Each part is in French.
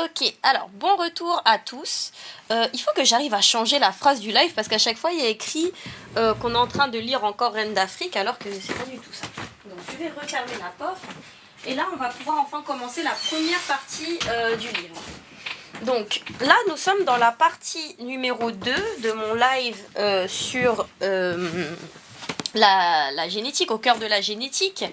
Ok, alors bon retour à tous. Il faut que j'arrive à changer la phrase du live parce qu'à chaque fois il y a écrit qu'on est en train de lire encore Reine d'Afrique alors que c'est pas du tout ça. Donc je vais refermer la porte et là on va pouvoir enfin commencer la première partie du livre. Donc là nous sommes dans la partie numéro 2 de mon live sur la génétique, au cœur de la génétique.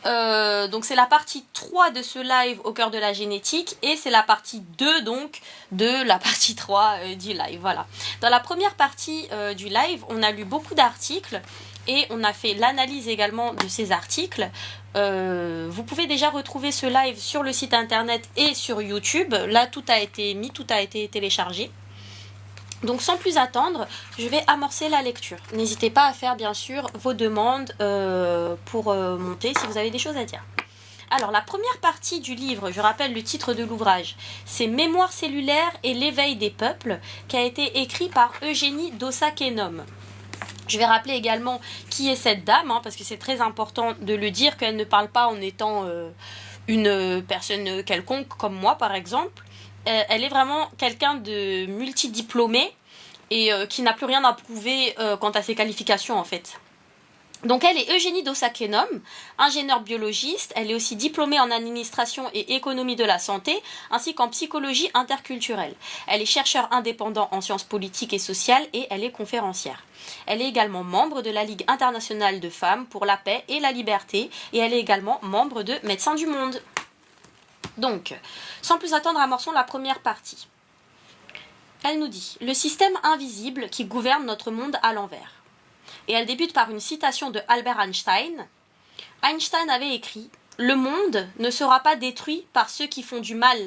Donc c'est la partie 3 de ce live au cœur de la génétique et c'est la partie 2 donc de la partie 3 du live. Voilà. Dans la première partie du live, on a lu beaucoup d'articles et on a fait l'analyse également de ces articles. Vous pouvez déjà retrouver ce live sur le site internet et sur YouTube. Là, tout a été mis, tout a été téléchargé. Donc sans plus attendre, je vais amorcer la lecture. N'hésitez pas à faire bien sûr vos demandes pour monter si vous avez des choses à dire. Alors la première partie du livre, je rappelle le titre de l'ouvrage, c'est Mémoire cellulaire et l'éveil des peuples, qui a été écrit par Eugénie d'Ossa-Kenome. Je vais rappeler également qui est cette dame, parce que c'est très important de le dire, qu'elle ne parle pas en étant une personne quelconque comme moi par exemple. Elle est vraiment quelqu'un de multidiplômé et qui n'a plus rien à prouver quant à ses qualifications en fait. Donc elle est Eugénie d'Ossa-Kenome, ingénieure biologiste, elle est aussi diplômée en administration et économie de la santé, ainsi qu'en psychologie interculturelle. Elle est chercheure indépendant en sciences politiques et sociales et elle est conférencière. Elle est également membre de la Ligue internationale de femmes pour la paix et la liberté et elle est également membre de Médecins du Monde. Donc, sans plus attendre, amorçons la première partie. Elle nous dit « Le système invisible qui gouverne notre monde à l'envers ». Et elle débute par une citation de Albert Einstein. Einstein avait écrit « Le monde ne sera pas détruit par ceux qui font du mal,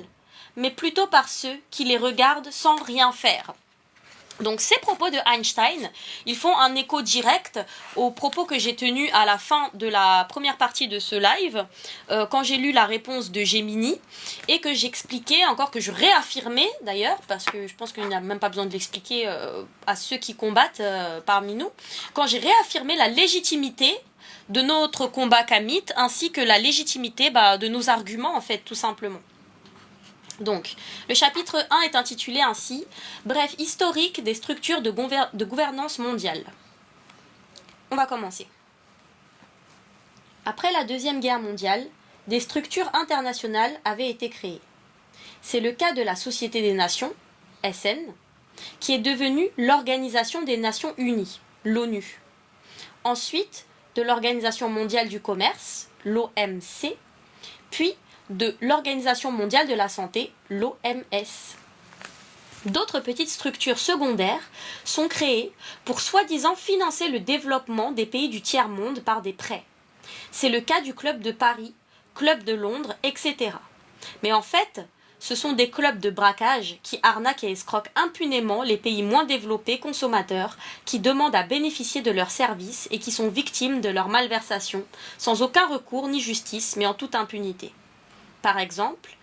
mais plutôt par ceux qui les regardent sans rien faire ». Donc ces propos de Einstein, ils font un écho direct aux propos que j'ai tenus à la fin de la première partie de ce live, quand j'ai lu la réponse de Gemini, et que j'expliquais, encore que je réaffirmais d'ailleurs, parce que je pense qu'il n'y a même pas besoin de l'expliquer à ceux qui combattent parmi nous, quand j'ai réaffirmé la légitimité de notre combat kamite, ainsi que la légitimité de nos arguments en fait, tout simplement. Donc, le chapitre 1 est intitulé ainsi « Bref, historique des structures de gouvernance mondiale ». On va commencer. Après la Deuxième Guerre mondiale, des structures internationales avaient été créées. C'est le cas de la Société des Nations, SN, qui est devenue l'Organisation des Nations Unies, l'ONU. Ensuite, de l'Organisation mondiale du commerce, l'OMC, puis de l'Organisation mondiale de la santé, l'OMS. D'autres petites structures secondaires sont créées pour soi-disant financer le développement des pays du tiers-monde par des prêts. C'est le cas du Club de Paris, Club de Londres, etc. Mais en fait, ce sont des clubs de braquage qui arnaquent et escroquent impunément les pays moins développés consommateurs qui demandent à bénéficier de leurs services et qui sont victimes de leurs malversations, sans aucun recours ni justice, mais en toute impunité. Par exemple,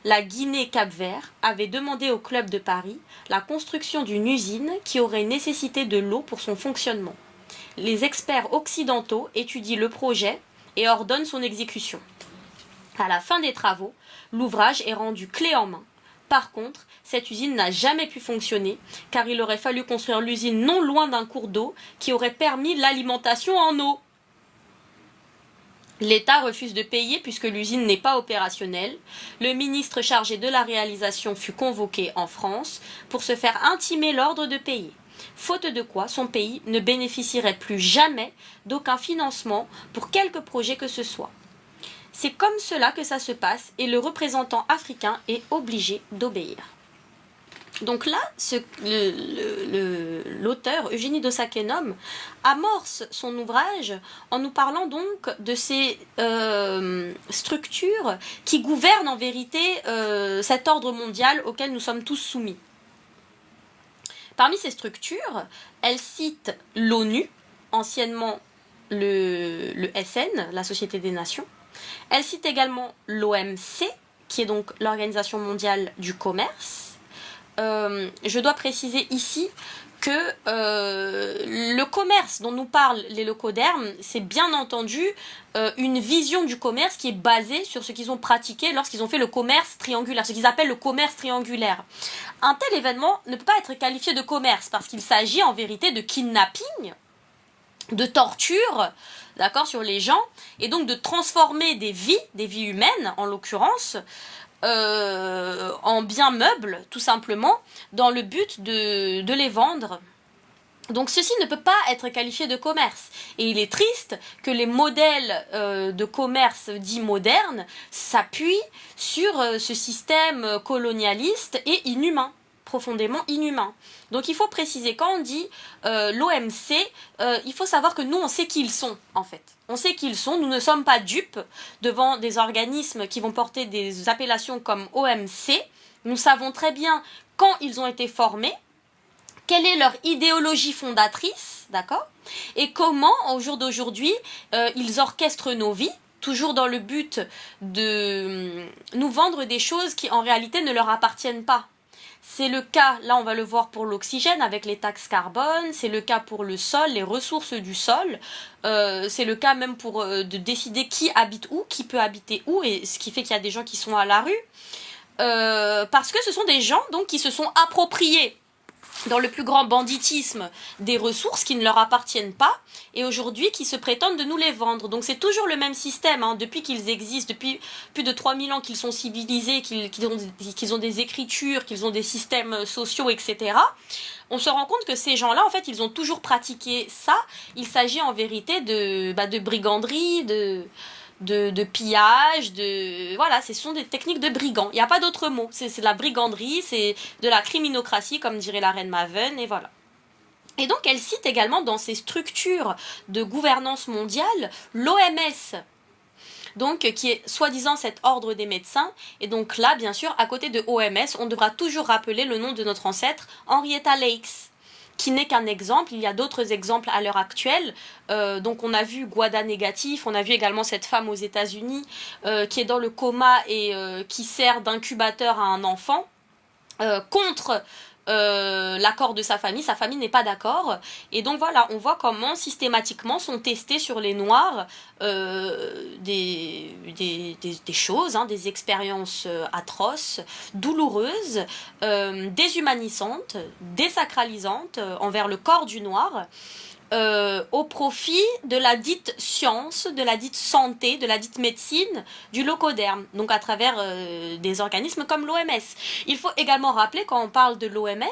la Guinée-Cap-Vert avait demandé au Club de Paris la construction d'une usine qui aurait nécessité de l'eau pour son fonctionnement. Les experts occidentaux étudient le projet et ordonnent son exécution. À la fin des travaux, l'ouvrage est rendu clé en main. Par contre, cette usine n'a jamais pu fonctionner car il aurait fallu construire l'usine non loin d'un cours d'eau qui aurait permis l'alimentation en eau. L'État refuse de payer puisque l'usine n'est pas opérationnelle. Le ministre chargé de la réalisation fut convoqué en France pour se faire intimer l'ordre de payer. Faute de quoi, son pays ne bénéficierait plus jamais d'aucun financement pour quelque projet que ce soit. C'est comme cela que ça se passe et le représentant africain est obligé d'obéir. Donc là, l'auteur Eugénie d'Ossa-Kenome amorce son ouvrage en nous parlant donc de ces structures qui gouvernent en vérité cet ordre mondial auquel nous sommes tous soumis. Parmi ces structures, elle cite l'ONU, anciennement le SN, la Société des Nations. Elle cite également l'OMC, qui est donc l'Organisation mondiale du commerce. Je dois préciser ici que le commerce dont nous parlent les locodermes, c'est bien entendu une vision du commerce qui est basée sur ce qu'ils ont pratiqué lorsqu'ils ont fait le commerce triangulaire, ce qu'ils appellent le commerce triangulaire. Un tel événement ne peut pas être qualifié de commerce parce qu'il s'agit en vérité de kidnapping, de torture, d'accord, sur les gens, et donc de transformer des vies humaines en l'occurrence, en biens meubles, tout simplement, dans le but de les vendre. Donc ceci ne peut pas être qualifié de commerce. Et il est triste que les modèles de commerce dits modernes s'appuient sur ce système colonialiste et inhumain, profondément inhumain. Donc il faut préciser, quand on dit l'OMC, il faut savoir que nous on sait qui ils sont en fait. On sait qui ils sont, nous ne sommes pas dupes devant des organismes qui vont porter des appellations comme OMC. Nous savons très bien quand ils ont été formés, quelle est leur idéologie fondatrice, d'accord? Et comment, au jour d'aujourd'hui, ils orchestrent nos vies, toujours dans le but de nous vendre des choses qui en réalité ne leur appartiennent pas. C'est le cas, là on va le voir pour l'oxygène avec les taxes carbone, c'est le cas pour le sol, les ressources du sol, c'est le cas même pour de décider qui habite où, qui peut habiter où, et ce qui fait qu'il y a des gens qui sont à la rue, parce que ce sont des gens donc qui se sont appropriés dans le plus grand banditisme des ressources qui ne leur appartiennent pas et aujourd'hui qui se prétendent de nous les vendre. Donc c'est toujours le même système, hein, depuis qu'ils existent, depuis plus de 3000 ans qu'ils sont civilisés, qu'ils ont des écritures, qu'ils ont des systèmes sociaux, etc. On se rend compte que ces gens-là, en fait, ils ont toujours pratiqué ça. Il s'agit en vérité de briganderie, de pillage, voilà, ce sont des techniques de brigands. Il n'y a pas d'autre mot. C'est de la briganderie, c'est de la criminocratie, comme dirait la reine Maven, et voilà. Et donc, elle cite également dans ses structures de gouvernance mondiale l'OMS, donc qui est soi-disant cet ordre des médecins. Et donc là, bien sûr, à côté de OMS, on devra toujours rappeler le nom de notre ancêtre, Henrietta Lacks, qui n'est qu'un exemple. Il y a d'autres exemples à l'heure actuelle. Donc on a vu Guada négatif, on a vu également cette femme aux États-Unis qui est dans le coma et qui sert d'incubateur à un enfant contre l'accord de sa famille n'est pas d'accord, et donc voilà, on voit comment systématiquement sont testés sur les noirs des choses, hein, des expériences atroces, douloureuses, déshumanisantes, désacralisantes envers le corps du noir, au profit de la dite science, de la dite santé, de la dite médecine, du locoderme, donc à travers des organismes comme l'OMS. Il faut également rappeler, quand on parle de l'OMS,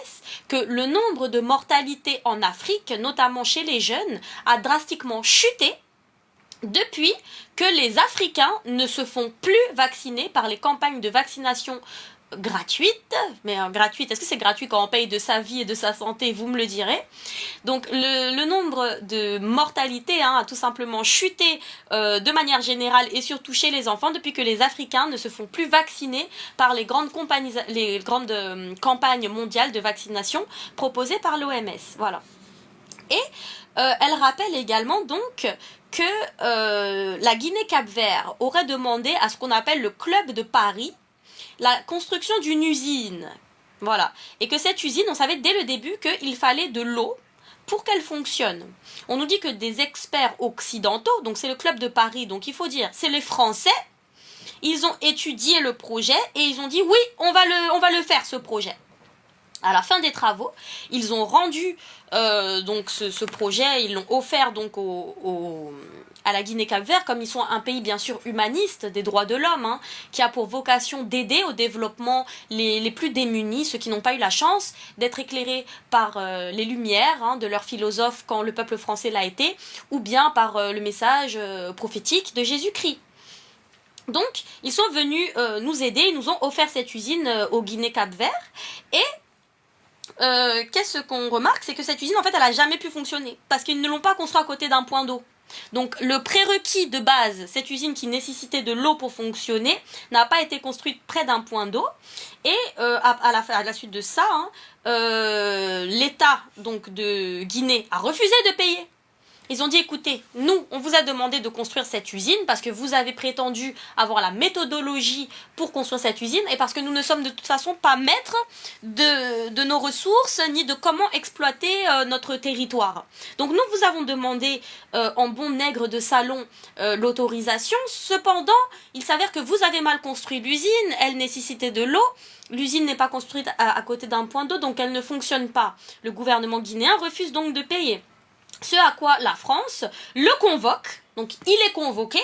que le nombre de mortalité en Afrique, notamment chez les jeunes, a drastiquement chuté depuis que les Africains ne se font plus vacciner par les campagnes de vaccination gratuite, mais gratuite, est-ce que c'est gratuit quand on paye de sa vie et de sa santé? Vous me le direz. Donc le nombre de mortalité a tout simplement chuté de manière générale et surtout chez les enfants depuis que les Africains ne se font plus vacciner par les grandes campagnes mondiales de vaccination proposées par l'OMS. Voilà. Et elle rappelle également donc que la Guinée-Cap-Vert aurait demandé à ce qu'on appelle le Club de Paris la construction d'une usine, voilà, et que cette usine, on savait dès le début qu'il fallait de l'eau pour qu'elle fonctionne. On nous dit que des experts occidentaux, donc c'est le Club de Paris, donc il faut dire, c'est les Français, ils ont étudié le projet et ils ont dit oui, on va le faire ce projet. À la fin des travaux, ils ont rendu donc ce projet, ils l'ont offert donc à la Guinée-Cap-Vert, comme ils sont un pays bien sûr humaniste, des droits de l'homme, hein, qui a pour vocation d'aider au développement les plus démunis, ceux qui n'ont pas eu la chance d'être éclairés par les lumières de leurs philosophes quand le peuple français l'a été, ou bien par le message prophétique de Jésus-Christ. Donc, ils sont venus nous aider, ils nous ont offert cette usine au Guinée-Cap-Vert, et qu'est-ce qu'on remarque, c'est que cette usine, en fait, elle n'a jamais pu fonctionner, parce qu'ils ne l'ont pas construite à côté d'un point d'eau. Donc le prérequis de base, cette usine qui nécessitait de l'eau pour fonctionner, n'a pas été construite près d'un point d'eau. Et à la suite de ça, l'État donc de Guinée a refusé de payer. Ils ont dit, écoutez, nous, on vous a demandé de construire cette usine parce que vous avez prétendu avoir la méthodologie pour construire cette usine et parce que nous ne sommes de toute façon pas maîtres de nos ressources ni de comment exploiter notre territoire. Donc nous vous avons demandé en bon nègre de salon l'autorisation. Cependant, il s'avère que vous avez mal construit l'usine, elle nécessitait de l'eau. L'usine n'est pas construite à côté d'un point d'eau, donc elle ne fonctionne pas. Le gouvernement guinéen refuse donc de payer. Ce à quoi la France le convoque, donc il est convoqué,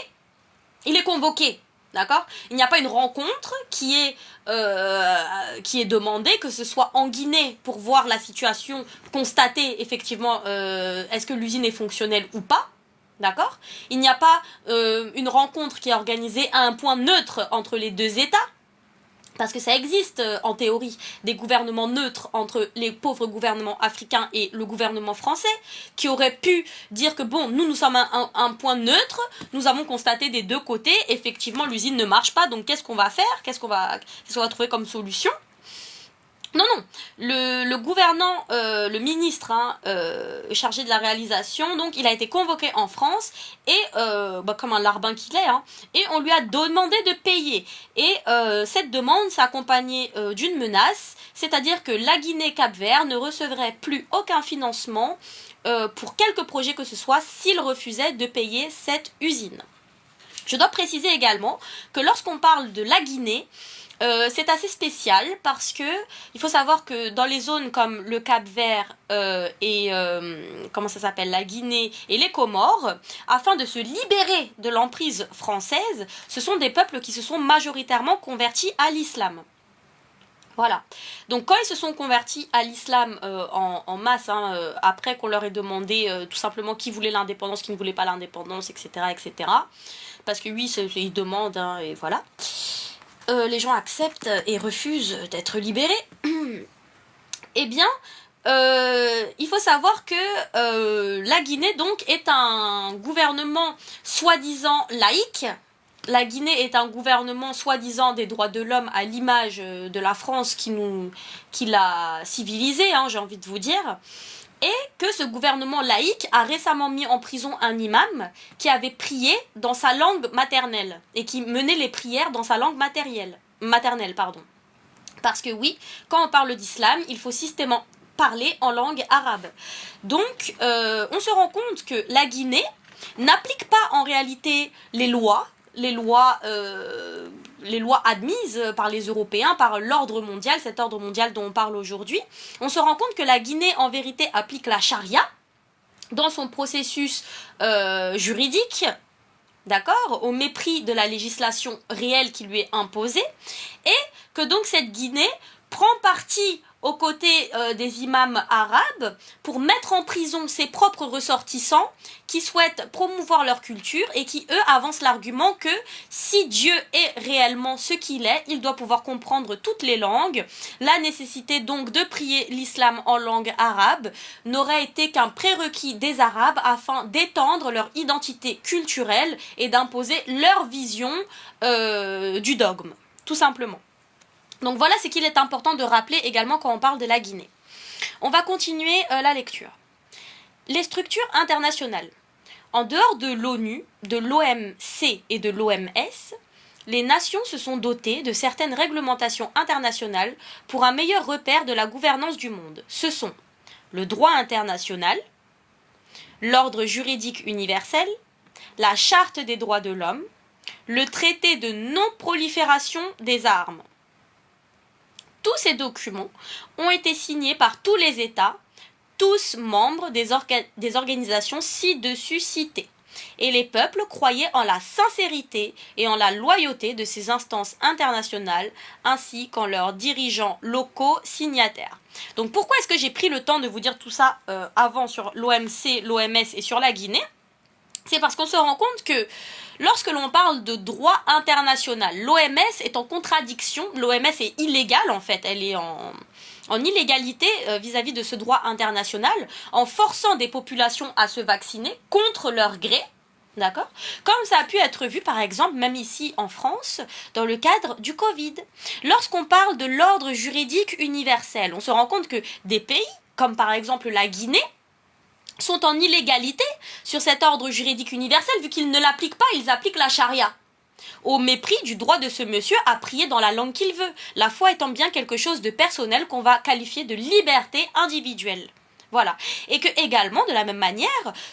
d'accord? Il n'y a pas une rencontre qui est demandée, que ce soit en Guinée pour voir la situation, constater effectivement est-ce que l'usine est fonctionnelle ou pas, d'accord? Il n'y a pas une rencontre qui est organisée à un point neutre entre les deux États, parce que ça existe en théorie des gouvernements neutres entre les pauvres gouvernements africains et le gouvernement français qui auraient pu dire que bon, nous sommes un point neutre, nous avons constaté des deux côtés, effectivement l'usine ne marche pas, donc qu'est-ce qu'on va faire, qu'est-ce qu'on va trouver comme solution? Non, le gouvernant, le ministre chargé de la réalisation, donc il a été convoqué en France et comme un larbin qu'il est, et on lui a demandé de payer. Et cette demande s'accompagnait d'une menace, c'est-à-dire que la Guinée-Cap-Vert ne recevrait plus aucun financement pour quelque projet que ce soit s'il refusait de payer cette usine. Je dois préciser également que lorsqu'on parle de la Guinée, c'est assez spécial parce que il faut savoir que dans les zones comme le Cap-Vert et la Guinée et les Comores, afin de se libérer de l'emprise française, ce sont des peuples qui se sont majoritairement convertis à l'islam. Voilà. Donc quand ils se sont convertis à l'islam en masse, après qu'on leur ait demandé tout simplement qui voulait l'indépendance, qui ne voulait pas l'indépendance, etc., etc. Parce que oui, ils demandent, et voilà. Les gens acceptent et refusent d'être libérés. Eh bien, il faut savoir que la Guinée donc est un gouvernement soi-disant laïque. La Guinée est un gouvernement soi-disant des droits de l'homme à l'image de la France qui l'a civilisé, j'ai envie de vous dire. Et que ce gouvernement laïque a récemment mis en prison un imam qui avait prié dans sa langue maternelle et qui menait les prières dans sa langue maternelle. Parce que oui, quand on parle d'islam, il faut systématiquement parler en langue arabe. Donc, on se rend compte que la Guinée n'applique pas en réalité les lois admises par les Européens, par l'ordre mondial, cet ordre mondial dont on parle aujourd'hui. On se rend compte que la Guinée, en vérité, applique la charia dans son processus juridique, d'accord, au mépris de la législation réelle qui lui est imposée, et que donc cette Guinée prend parti aux côtés des imams arabes pour mettre en prison ses propres ressortissants qui souhaitent promouvoir leur culture et qui, eux, avancent l'argument que si Dieu est réellement ce qu'il est, il doit pouvoir comprendre toutes les langues. La nécessité donc de prier l'islam en langue arabe n'aurait été qu'un prérequis des Arabes afin d'étendre leur identité culturelle et d'imposer leur vision du dogme, tout simplement. Donc voilà ce qu'il est important de rappeler également quand on parle de la Guinée. On va continuer la lecture. Les structures internationales. En dehors de l'ONU, de l'OMC et de l'OMS, les nations se sont dotées de certaines réglementations internationales pour un meilleur repère de la gouvernance du monde. Ce sont le droit international, l'ordre juridique universel, la charte des droits de l'homme, le traité de non-prolifération des armes. Tous ces documents ont été signés par tous les États, tous membres des organisations ci-dessus citées. Et les peuples croyaient en la sincérité et en la loyauté de ces instances internationales, ainsi qu'en leurs dirigeants locaux signataires. Donc pourquoi est-ce que j'ai pris le temps de vous dire tout ça avant sur l'OMC, l'OMS et sur la Guinée? C'est parce qu'on se rend compte que lorsque l'on parle de droit international, l'OMS est en contradiction, l'OMS est illégale en fait, elle est en illégalité vis-à-vis de ce droit international, en forçant des populations à se vacciner contre leur gré, d'accord? Comme ça a pu être vu par exemple, même ici en France, dans le cadre du Covid. Lorsqu'on parle de l'ordre juridique universel, on se rend compte que des pays, comme par exemple la Guinée, sont en illégalité sur cet ordre juridique universel, vu qu'ils ne l'appliquent pas, ils appliquent la charia. Au mépris du droit de ce monsieur à prier dans la langue qu'il veut. La foi étant bien quelque chose de personnel qu'on va qualifier de liberté individuelle. Voilà. Et que également, de la même manière,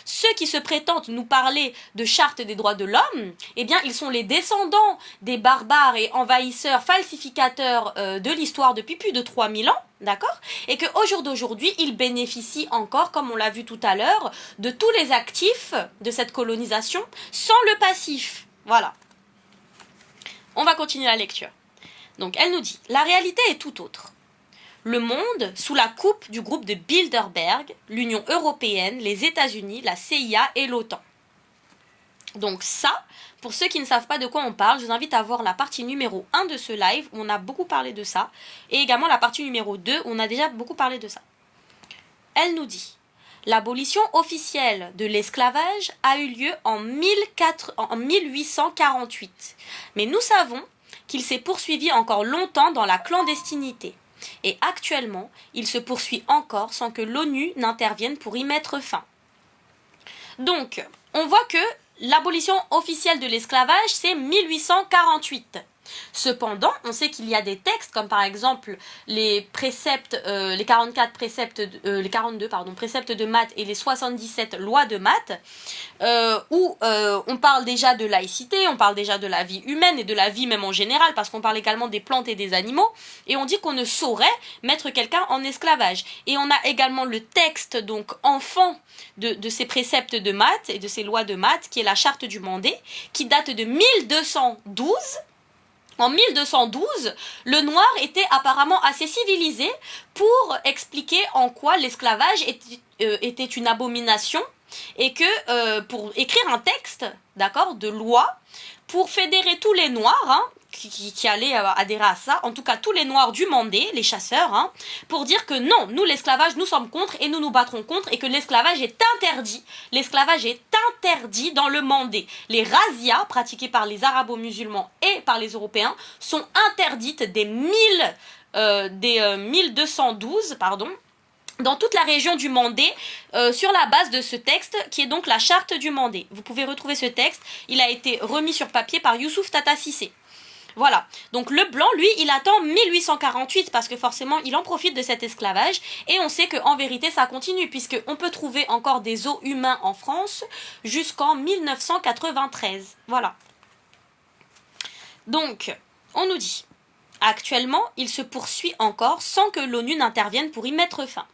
ceux qui se prétendent nous parler de charte des droits de l'homme, eh bien, ils sont les descendants des barbares et envahisseurs, falsificateurs de l'histoire depuis plus de 3000 ans, d'accord? Et qu'au jour d'aujourd'hui, ils bénéficient encore, comme on l'a vu tout à l'heure, de tous les actifs de cette colonisation sans le passif. Voilà. On va continuer la lecture. Donc, elle nous dit, la réalité est tout autre. Le monde, sous la coupe du groupe de Bilderberg, l'Union européenne, les États-Unis, la CIA et l'OTAN. Donc ça, pour ceux qui ne savent pas de quoi on parle, je vous invite à voir la partie numéro 1 de ce live, où on a beaucoup parlé de ça, et également la partie numéro 2, où on a déjà beaucoup parlé de ça. Elle nous dit, l'abolition officielle de l'esclavage a eu lieu en 1848, mais nous savons qu'il s'est poursuivi encore longtemps dans la clandestinité. Et actuellement, il se poursuit encore sans que l'ONU n'intervienne pour y mettre fin. Donc, on voit que l'abolition officielle de l'esclavage, c'est 1848. Cependant, on sait qu'il y a des textes, comme par exemple les préceptes, les 44 préceptes, les 42 préceptes de maths et les 77 lois de maths, où on parle déjà de laïcité, on parle déjà de la vie humaine et de la vie même en général, parce qu'on parle également des plantes et des animaux, et on dit qu'on ne saurait mettre quelqu'un en esclavage. Et on a également le texte, donc enfant de ces préceptes de maths et de ces lois de maths, qui est la charte du Mandé, qui date de 1212. En 1212, le noir était apparemment assez civilisé pour expliquer en quoi l'esclavage était une abomination et que pour écrire un texte, d'accord, de loi pour fédérer tous les noirs qui allaient adhérer à ça, en tout cas tous les noirs du Mandé, les chasseurs, pour dire que non, nous l'esclavage, nous sommes contre et nous nous battrons contre et que l'esclavage est interdit. L'esclavage est interdit dans le Mandé. Les razzias pratiquées par les arabo-musulmans et par les Européens sont interdites des 1212, dans toute la région du Mandé, sur la base de ce texte qui est donc la charte du Mandé. Vous pouvez retrouver ce texte, il a été remis sur papier par Youssouf Tata Cissé. Voilà, donc le blanc, lui, il attend 1848 parce que forcément, il en profite de cet esclavage et on sait qu'en vérité, ça continue puisqu'on peut trouver encore des os humains en France jusqu'en 1993. Voilà. Donc, on nous dit, actuellement, il se poursuit encore sans que l'ONU n'intervienne pour y mettre fin.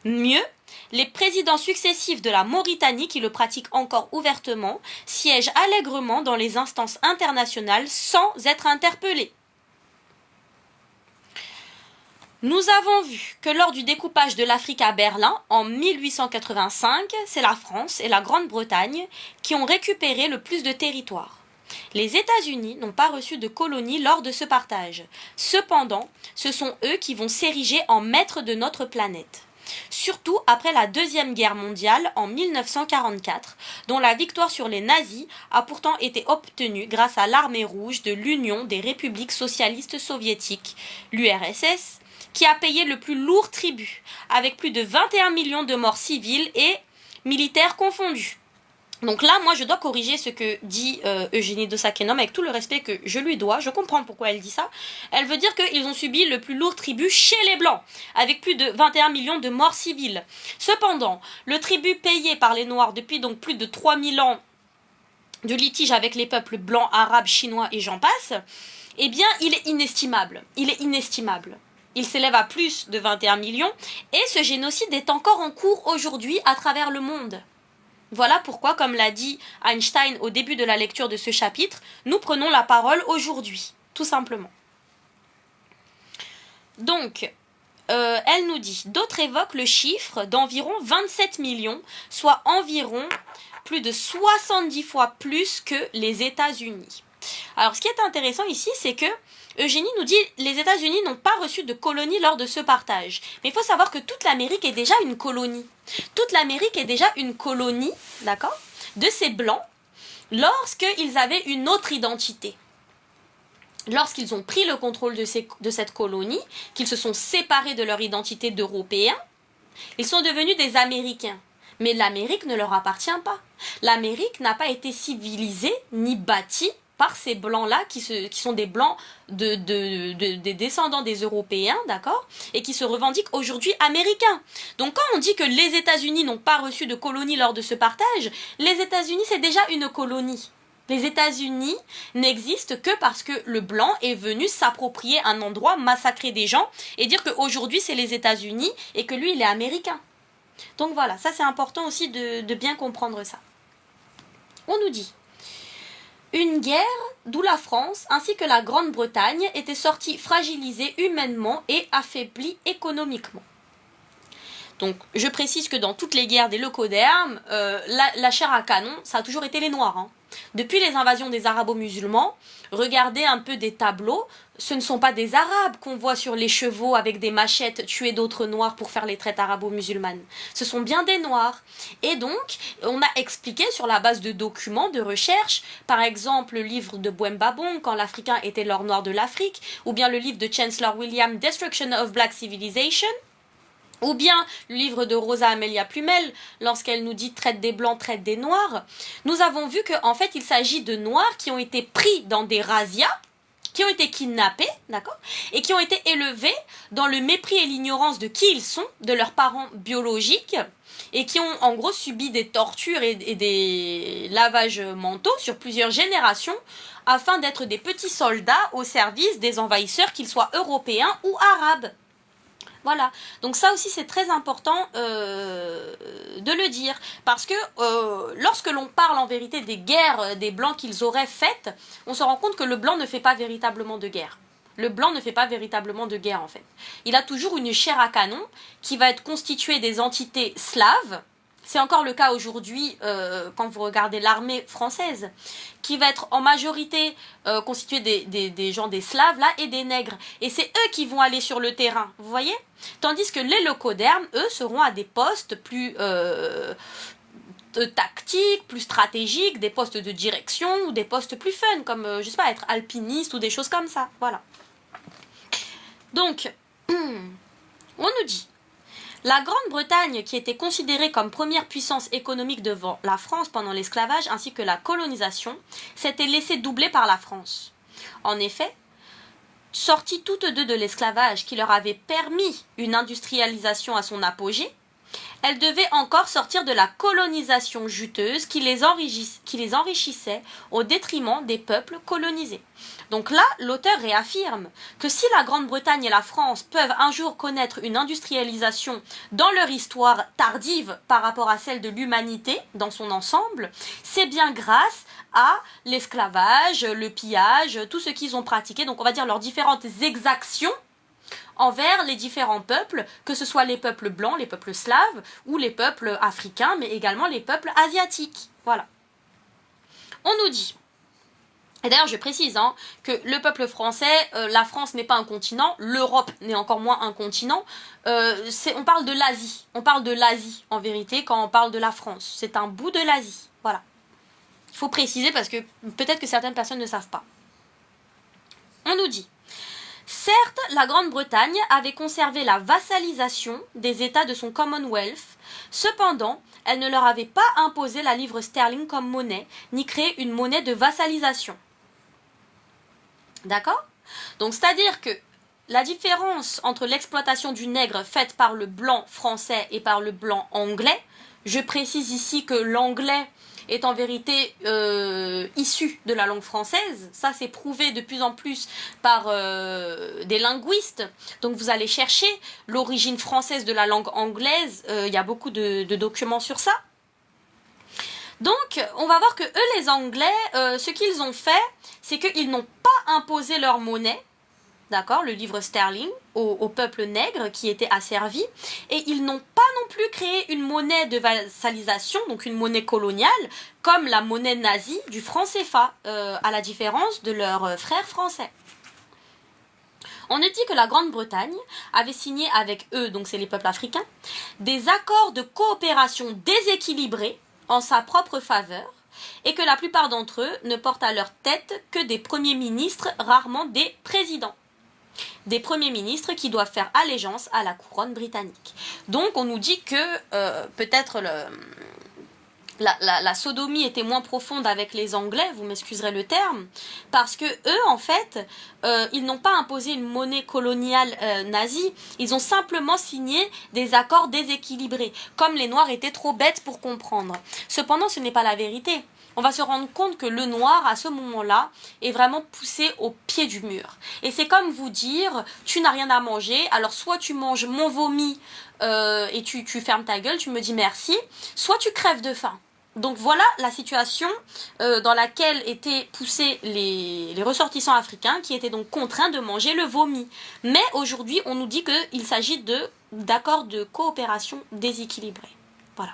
Mieux, les présidents successifs de la Mauritanie, qui le pratiquent encore ouvertement, siègent allègrement dans les instances internationales sans être interpellés. Nous avons vu que lors du découpage de l'Afrique à Berlin, en 1885, c'est la France et la Grande-Bretagne qui ont récupéré le plus de territoire. Les États-Unis n'ont pas reçu de colonies lors de ce partage. Cependant, ce sont eux qui vont s'ériger en maîtres de notre planète. Surtout après la Deuxième Guerre mondiale en 1944, dont la victoire sur les nazis a pourtant été obtenue grâce à l'armée rouge de l'Union des républiques socialistes soviétiques, l'URSS, qui a payé le plus lourd tribut, avec plus de 21 millions de morts civiles et militaires confondus. Donc là, moi, je dois corriger ce que dit Eugénie de Sacchenom avec tout le respect que je lui dois. Je comprends pourquoi elle dit ça. Elle veut dire qu'ils ont subi le plus lourd tribut chez les Blancs, avec plus de 21 millions de morts civiles. Cependant, le tribut payé par les Noirs depuis donc plus de 3000 ans de litige avec les peuples blancs, arabes, chinois et j'en passe, eh bien, il est inestimable. Il est inestimable. Il s'élève à plus de 21 millions et ce génocide est encore en cours aujourd'hui à travers le monde. Voilà pourquoi, comme l'a dit Einstein au début de la lecture de ce chapitre, nous prenons la parole aujourd'hui, tout simplement. Donc, elle nous dit, d'autres évoquent le chiffre d'environ 27 millions, soit environ plus de 70 fois plus que les États-Unis. Alors, ce qui est intéressant ici, c'est que Eugénie nous dit les États-Unis n'ont pas reçu de colonie lors de ce partage. Mais il faut savoir que toute l'Amérique est déjà une colonie. Toute l'Amérique est déjà une colonie, d'accord, de ces Blancs, lorsqu'ils avaient une autre identité. Lorsqu'ils ont pris le contrôle de cette colonie, qu'ils se sont séparés de leur identité d'Européens, ils sont devenus des Américains. Mais l'Amérique ne leur appartient pas. L'Amérique n'a pas été civilisée ni bâtie par ces blancs-là qui sont des blancs des descendants des Européens, d'accord, et qui se revendiquent aujourd'hui américains. Donc quand on dit que les États-Unis n'ont pas reçu de colonie lors de ce partage, les États-Unis c'est déjà une colonie. Les États-Unis n'existent que parce que le blanc est venu s'approprier un endroit, massacrer des gens et dire qu'aujourd'hui c'est les États-Unis et que lui il est américain. Donc voilà, ça c'est important aussi de bien comprendre ça. On nous dit une guerre d'où la France ainsi que la Grande-Bretagne étaient sorties fragilisées humainement et affaiblies économiquement. Donc je précise que dans toutes les guerres des leucodermes, la chair à canon, ça a toujours été les Noirs. Hein. Depuis les invasions des Arabo-musulmans, regardez un peu des tableaux, ce ne sont pas des Arabes qu'on voit sur les chevaux avec des machettes tuer d'autres Noirs pour faire les traites arabo-musulmanes. Ce sont bien des Noirs. Et donc, on a expliqué sur la base de documents, de recherches, par exemple le livre de Bouemba Bong, quand l'Africain était l'or noir de l'Afrique, ou bien le livre de Chancellor William, Destruction of Black Civilization, ou bien le livre de Rosa Amelia Plumel, lorsqu'elle nous dit « traite des blancs, traite des noirs », nous avons vu qu'en fait il s'agit de noirs qui ont été pris dans des razzias, qui ont été kidnappés, d'accord, et qui ont été élevés dans le mépris et l'ignorance de qui ils sont, de leurs parents biologiques, et qui ont en gros subi des tortures et des lavages mentaux sur plusieurs générations, afin d'être des petits soldats au service des envahisseurs, qu'ils soient européens ou arabes. Voilà, donc ça aussi c'est très important de le dire, parce que lorsque l'on parle en vérité des guerres des blancs qu'ils auraient faites, on se rend compte que le blanc ne fait pas véritablement de guerre. Le blanc ne fait pas véritablement de guerre en fait. Il a toujours une chair à canon qui va être constituée des entités slaves. C'est encore le cas aujourd'hui quand vous regardez l'armée française, qui va être en majorité constituée des gens, des Slaves là, et des nègres. Et c'est eux qui vont aller sur le terrain, vous voyez? Tandis que les leucodermes, eux, seront à des postes plus tactiques, plus stratégiques, des postes de direction ou des postes plus fun, comme, je sais pas, être alpiniste ou des choses comme ça. Voilà. Donc, on nous dit... La Grande-Bretagne, qui était considérée comme première puissance économique devant la France pendant l'esclavage ainsi que la colonisation, s'était laissée doubler par la France. En effet, sorties toutes deux de l'esclavage qui leur avait permis une industrialisation à son apogée, elles devaient encore sortir de la colonisation juteuse qui les enrichissait au détriment des peuples colonisés. Donc là, l'auteur réaffirme que si la Grande-Bretagne et la France peuvent un jour connaître une industrialisation dans leur histoire tardive par rapport à celle de l'humanité dans son ensemble, c'est bien grâce à l'esclavage, le pillage, tout ce qu'ils ont pratiqué, donc on va dire leurs différentes exactions envers les différents peuples, que ce soit les peuples blancs, les peuples slaves, ou les peuples africains, mais également les peuples asiatiques. Voilà. On nous dit, et d'ailleurs je précise que le peuple français, la France n'est pas un continent, l'Europe n'est encore moins un continent, on parle de l'Asie en vérité quand on parle de la France, c'est un bout de l'Asie, voilà. Il faut préciser parce que peut-être que certaines personnes ne savent pas. On nous dit, certes, la Grande-Bretagne avait conservé la vassalisation des États de son Commonwealth, cependant, elle ne leur avait pas imposé la livre sterling comme monnaie, ni créé une monnaie de vassalisation. D'accord? Donc, c'est-à-dire que la différence entre l'exploitation du nègre faite par le blanc français et par le blanc anglais, je précise ici que l'anglais est en vérité issu de la langue française. Ça, c'est prouvé de plus en plus par des linguistes. Donc, vous allez chercher l'origine française de la langue anglaise. Il y a beaucoup de documents sur ça. Donc, on va voir que eux, les Anglais, ce qu'ils ont fait, c'est qu'ils n'ont pas imposé leur monnaie, d'accord, le livre sterling, au peuple nègre qui était asservi, et ils n'ont pas non plus créé une monnaie de vassalisation, donc une monnaie coloniale, comme la monnaie nazie du franc CFA, à la différence de leurs frères français. On a dit que la Grande-Bretagne avait signé avec eux, donc c'est les peuples africains, des accords de coopération déséquilibrés en sa propre faveur, et que la plupart d'entre eux ne portent à leur tête que des premiers ministres, rarement des présidents. des premiers ministres qui doivent faire allégeance à la couronne britannique. Donc on nous dit que peut-être la sodomie était moins profonde avec les Anglais, vous m'excuserez le terme, parce que eux, en fait, ils n'ont pas imposé une monnaie coloniale nazie, ils ont simplement signé des accords déséquilibrés, comme les Noirs étaient trop bêtes pour comprendre. Cependant, ce n'est pas la vérité. On va se rendre compte que le noir, à ce moment-là, est vraiment poussé au pied du mur. Et c'est comme vous dire, tu n'as rien à manger, alors soit tu manges mon vomi et tu fermes ta gueule, tu me dis merci, soit tu crèves de faim. Donc voilà la situation dans laquelle étaient poussés les ressortissants africains qui étaient donc contraints de manger le vomi. Mais aujourd'hui, on nous dit qu'il s'agit d'accords de coopération déséquilibrés. Voilà.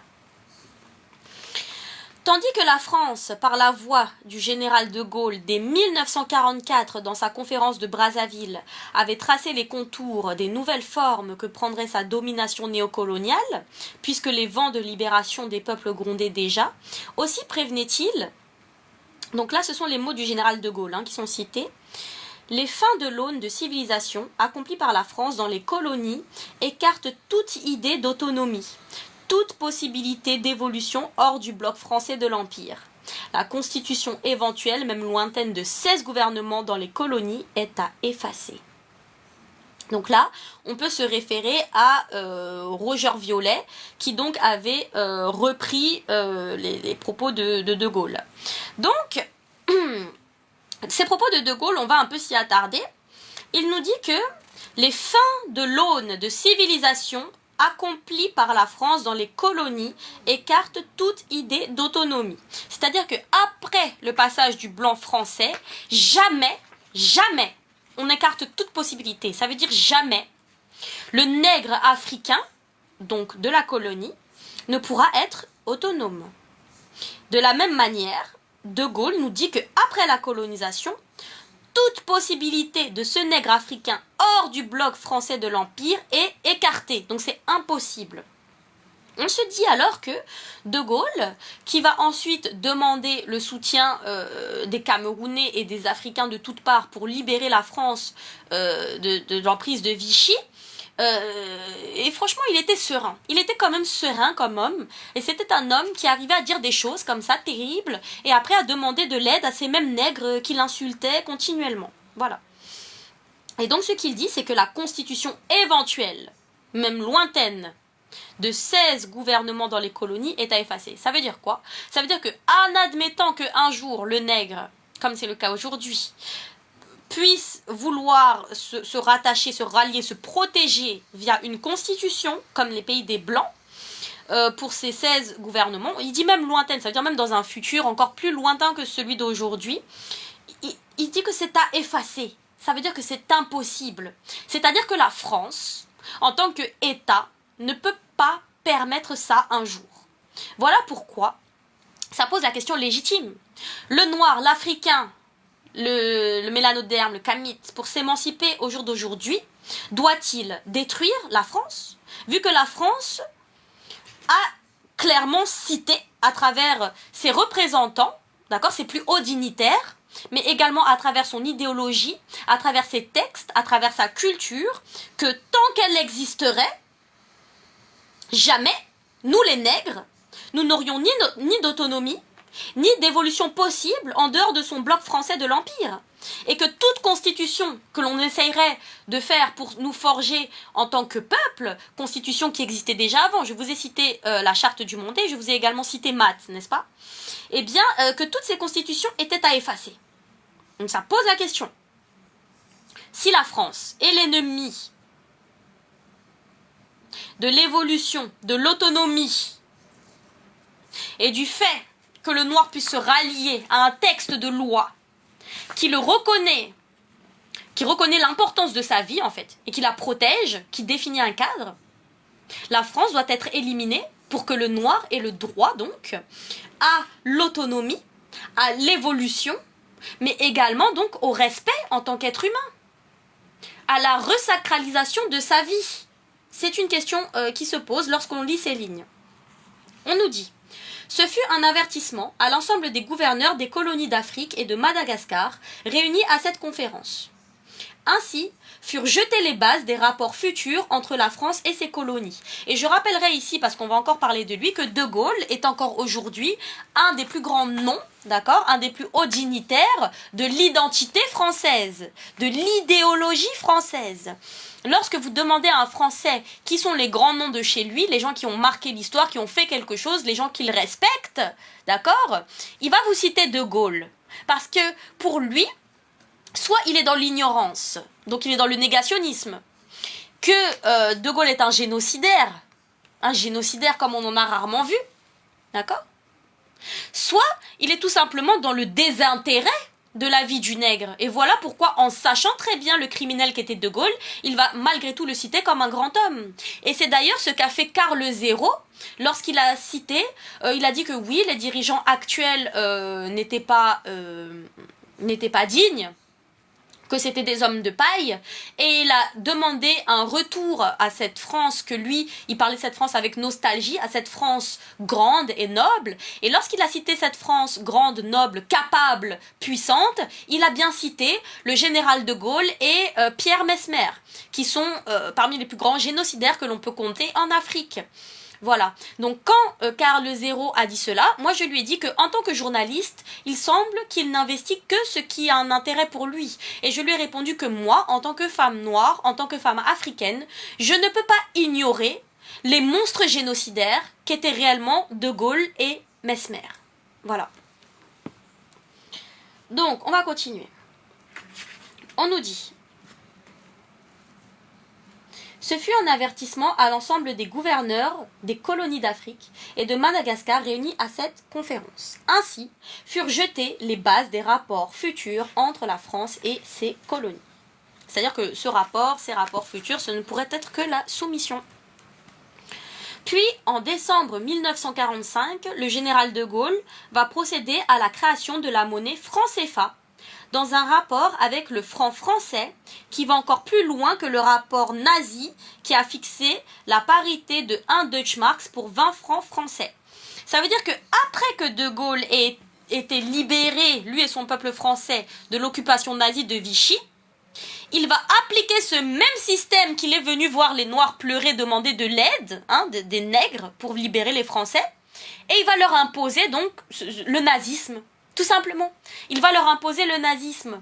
Tandis que la France, par la voix du général de Gaulle, dès 1944, dans sa conférence de Brazzaville, avait tracé les contours des nouvelles formes que prendrait sa domination néocoloniale, puisque les vents de libération des peuples grondaient déjà, aussi prévenait-il, donc là ce sont les mots du général de Gaulle qui sont cités, les fins de l'aune de civilisation accomplies par la France dans les colonies écartent toute idée d'autonomie, toute possibilité d'évolution hors du bloc français de l'Empire. La constitution éventuelle, même lointaine, de 16 gouvernements dans les colonies est à effacer. Donc là, on peut se référer à Roger Violet, qui donc avait repris les propos de Gaulle. Donc, ces propos de De Gaulle, on va un peu s'y attarder. Il nous dit que les fins de l'aune de civilisation accompli par la France dans les colonies écarte toute idée d'autonomie. C'est-à-dire que après le passage du blanc français, jamais on écarte toute possibilité. Ça veut dire jamais le nègre africain, donc de la colonie, ne pourra être autonome. De la même manière, De Gaulle nous dit que après la colonisation, toute possibilité de ce nègre africain hors du bloc français de l'Empire est écartée. Donc c'est impossible. On se dit alors que De Gaulle, qui va ensuite demander le soutien des Camerounais et des Africains de toutes parts pour libérer la France de l'emprise de Vichy, et franchement, il était serein. Il était quand même serein comme homme. Et c'était un homme qui arrivait à dire des choses comme ça, terribles, et après à demander de l'aide à ces mêmes nègres qui l'insultaient continuellement. Voilà. Et donc ce qu'il dit, c'est que la constitution éventuelle, même lointaine, de 16 gouvernements dans les colonies est à effacer. Ça veut dire quoi? Ça veut dire que, en admettant qu'un jour, le nègre, comme c'est le cas aujourd'hui, puisse vouloir se rattacher, se rallier, se protéger via une constitution, comme les pays des Blancs, pour ces 16 gouvernements, il dit même lointaine, ça veut dire même dans un futur encore plus lointain que celui d'aujourd'hui, il dit que c'est à effacer. Ça veut dire que c'est impossible. C'est-à-dire que la France, en tant qu'État, ne peut pas permettre ça un jour. Voilà pourquoi ça pose la question légitime. Le noir, l'africain, le mélanoderme, le camite, pour s'émanciper au jour d'aujourd'hui, doit-il détruire la France, vu que la France a clairement cité à travers ses représentants, d'accord, ses plus hauts dignitaires, mais également à travers son idéologie, à travers ses textes, à travers sa culture, que tant qu'elle existerait, jamais, nous les nègres, nous n'aurions ni d'autonomie, ni d'évolution possible en dehors de son bloc français de l'Empire. Et que toute constitution que l'on essayerait de faire pour nous forger en tant que peuple, constitution qui existait déjà avant, je vous ai cité la charte du Monde, je vous ai également cité Math, n'est-ce pas? Eh bien, que toutes ces constitutions étaient à effacer. Donc ça pose la question. Si la France est l'ennemi de l'évolution, de l'autonomie et du fait que le noir puisse se rallier à un texte de loi qui le reconnaît, qui reconnaît l'importance de sa vie en fait, et qui la protège, qui définit un cadre, la France doit être éliminée pour que le noir ait le droit donc à l'autonomie, à l'évolution, mais également donc au respect en tant qu'être humain, à la resacralisation de sa vie. C'est une question qui se pose lorsqu'on lit ces lignes. On nous dit: ce fut un avertissement à l'ensemble des gouverneurs des colonies d'Afrique et de Madagascar réunis à cette conférence. Ainsi, furent jetées les bases des rapports futurs entre la France et ses colonies. Et je rappellerai ici, parce qu'on va encore parler de lui, que De Gaulle est encore aujourd'hui un des plus grands noms, d'accord, un des plus hauts dignitaires de l'identité française, de l'idéologie française. Lorsque vous demandez à un Français qui sont les grands noms de chez lui, les gens qui ont marqué l'histoire, qui ont fait quelque chose, les gens qu'il respecte, d'accord, il va vous citer De Gaulle. Parce que pour lui, soit il est dans l'ignorance, donc il est dans le négationnisme, que De Gaulle est un génocidaire comme on en a rarement vu, d'accord? Soit il est tout simplement dans le désintérêt de la vie du nègre. Et voilà pourquoi, en sachant très bien le criminel qu'était De Gaulle, il va malgré tout le citer comme un grand homme. Et c'est d'ailleurs ce qu'a fait Karl Zéro lorsqu'il a cité, il a dit que oui, les dirigeants actuels n'étaient pas dignes, que c'était des hommes de paille, et il a demandé un retour à cette France que lui, il parlait de cette France avec nostalgie, à cette France grande et noble, et lorsqu'il a cité cette France grande, noble, capable, puissante, il a bien cité le général de Gaulle et Pierre Messmer, qui sont parmi les plus grands génocidaires que l'on peut compter en Afrique. Voilà, donc quand Karl Zéro a dit cela, moi je lui ai dit qu'en tant que journaliste, il semble qu'il n'investit que ce qui a un intérêt pour lui. Et je lui ai répondu que moi, en tant que femme noire, en tant que femme africaine, je ne peux pas ignorer les monstres génocidaires qu'étaient réellement De Gaulle et Messmer. Voilà. Donc, on va continuer. On nous dit... Ce fut un avertissement à l'ensemble des gouverneurs des colonies d'Afrique et de Madagascar réunis à cette conférence. Ainsi furent jetées les bases des rapports futurs entre la France et ses colonies. C'est-à-dire que ces rapports futurs, ce ne pourrait être que la soumission. Puis, en décembre 1945, le général de Gaulle va procéder à la création de la monnaie franc CFA, dans un rapport avec le franc français qui va encore plus loin que le rapport nazi qui a fixé la parité de 1 Deutschmarks pour 20 francs français. Ça veut dire que après que De Gaulle ait été libéré, lui et son peuple français, de l'occupation nazie de Vichy, il va appliquer ce même système qu'il est venu voir les Noirs pleurer, demander de l'aide, des nègres, pour libérer les Français, et il va leur imposer donc le nazisme. Tout simplement. Il va leur imposer le nazisme.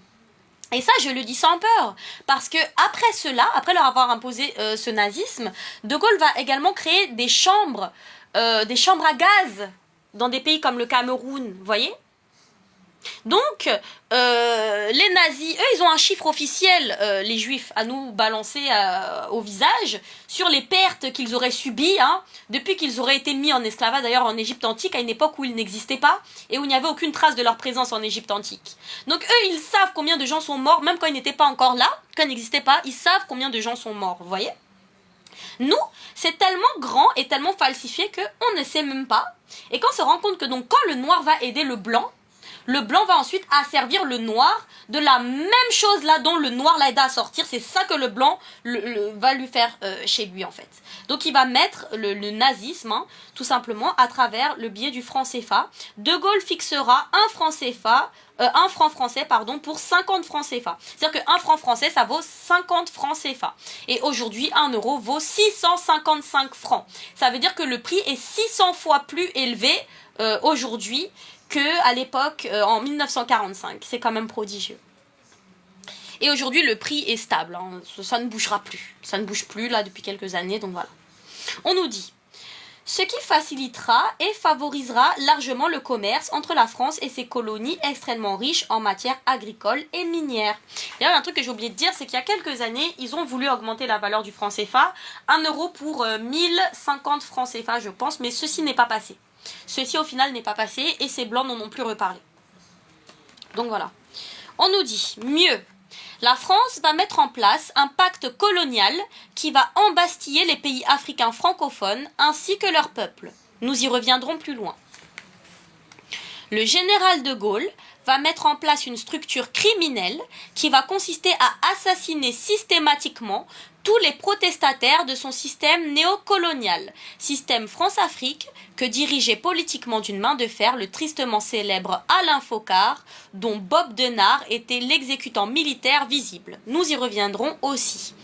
Et ça, je le dis sans peur. Parce que après cela, après leur avoir imposé ce nazisme, De Gaulle va également créer des chambres à gaz dans des pays comme le Cameroun, vous voyez ? Donc, les nazis, eux, ils ont un chiffre officiel, les juifs, à nous balancer au visage, sur les pertes qu'ils auraient subies, depuis qu'ils auraient été mis en esclavage, d'ailleurs en Égypte antique, à une époque où ils n'existaient pas, et où il n'y avait aucune trace de leur présence en Égypte antique. Donc eux, ils savent combien de gens sont morts, même quand ils n'étaient pas encore là, quand ils n'existaient pas, ils savent combien de gens sont morts, vous voyez ? Nous, c'est tellement grand et tellement falsifié qu'on ne sait même pas. Et quand on se rend compte que donc quand le noir va aider le blanc va ensuite asservir le noir de la même chose là dont le noir l'a aidé à sortir. C'est ça que le blanc va lui faire chez lui en fait. Donc il va mettre le nazisme tout simplement à travers le biais du franc CFA. De Gaulle fixera un franc français pour 50 francs CFA. C'est-à-dire qu'un franc français ça vaut 50 francs CFA. Et aujourd'hui 1 euro vaut 655 francs. Ça veut dire que le prix est 600 fois plus élevé aujourd'hui qu'à l'époque, en 1945. C'est quand même prodigieux. Et aujourd'hui, le prix est stable. Ça ne bougera plus. Ça ne bouge plus, là, depuis quelques années. Donc voilà. On nous dit, ce qui facilitera et favorisera largement le commerce entre la France et ses colonies extrêmement riches en matière agricole et minière. D'ailleurs, un truc que j'ai oublié de dire, c'est qu'il y a quelques années, ils ont voulu augmenter la valeur du franc CFA. 1 euro pour 1050 francs CFA, je pense, mais ceci n'est pas passé. Ceci au final n'est pas passé et ces blancs n'en ont plus reparlé. Donc voilà. On nous dit, mieux, la France va mettre en place un pacte colonial qui va embastiller les pays africains francophones ainsi que leur peuple. Nous y reviendrons plus loin. Le général de Gaulle va mettre en place une structure criminelle qui va consister à assassiner systématiquement tous les protestataires de son système néocolonial, système France-Afrique, que dirigeait politiquement d'une main de fer le tristement célèbre Alain Foccart, dont Bob Denard était l'exécutant militaire visible. Nous y reviendrons aussi.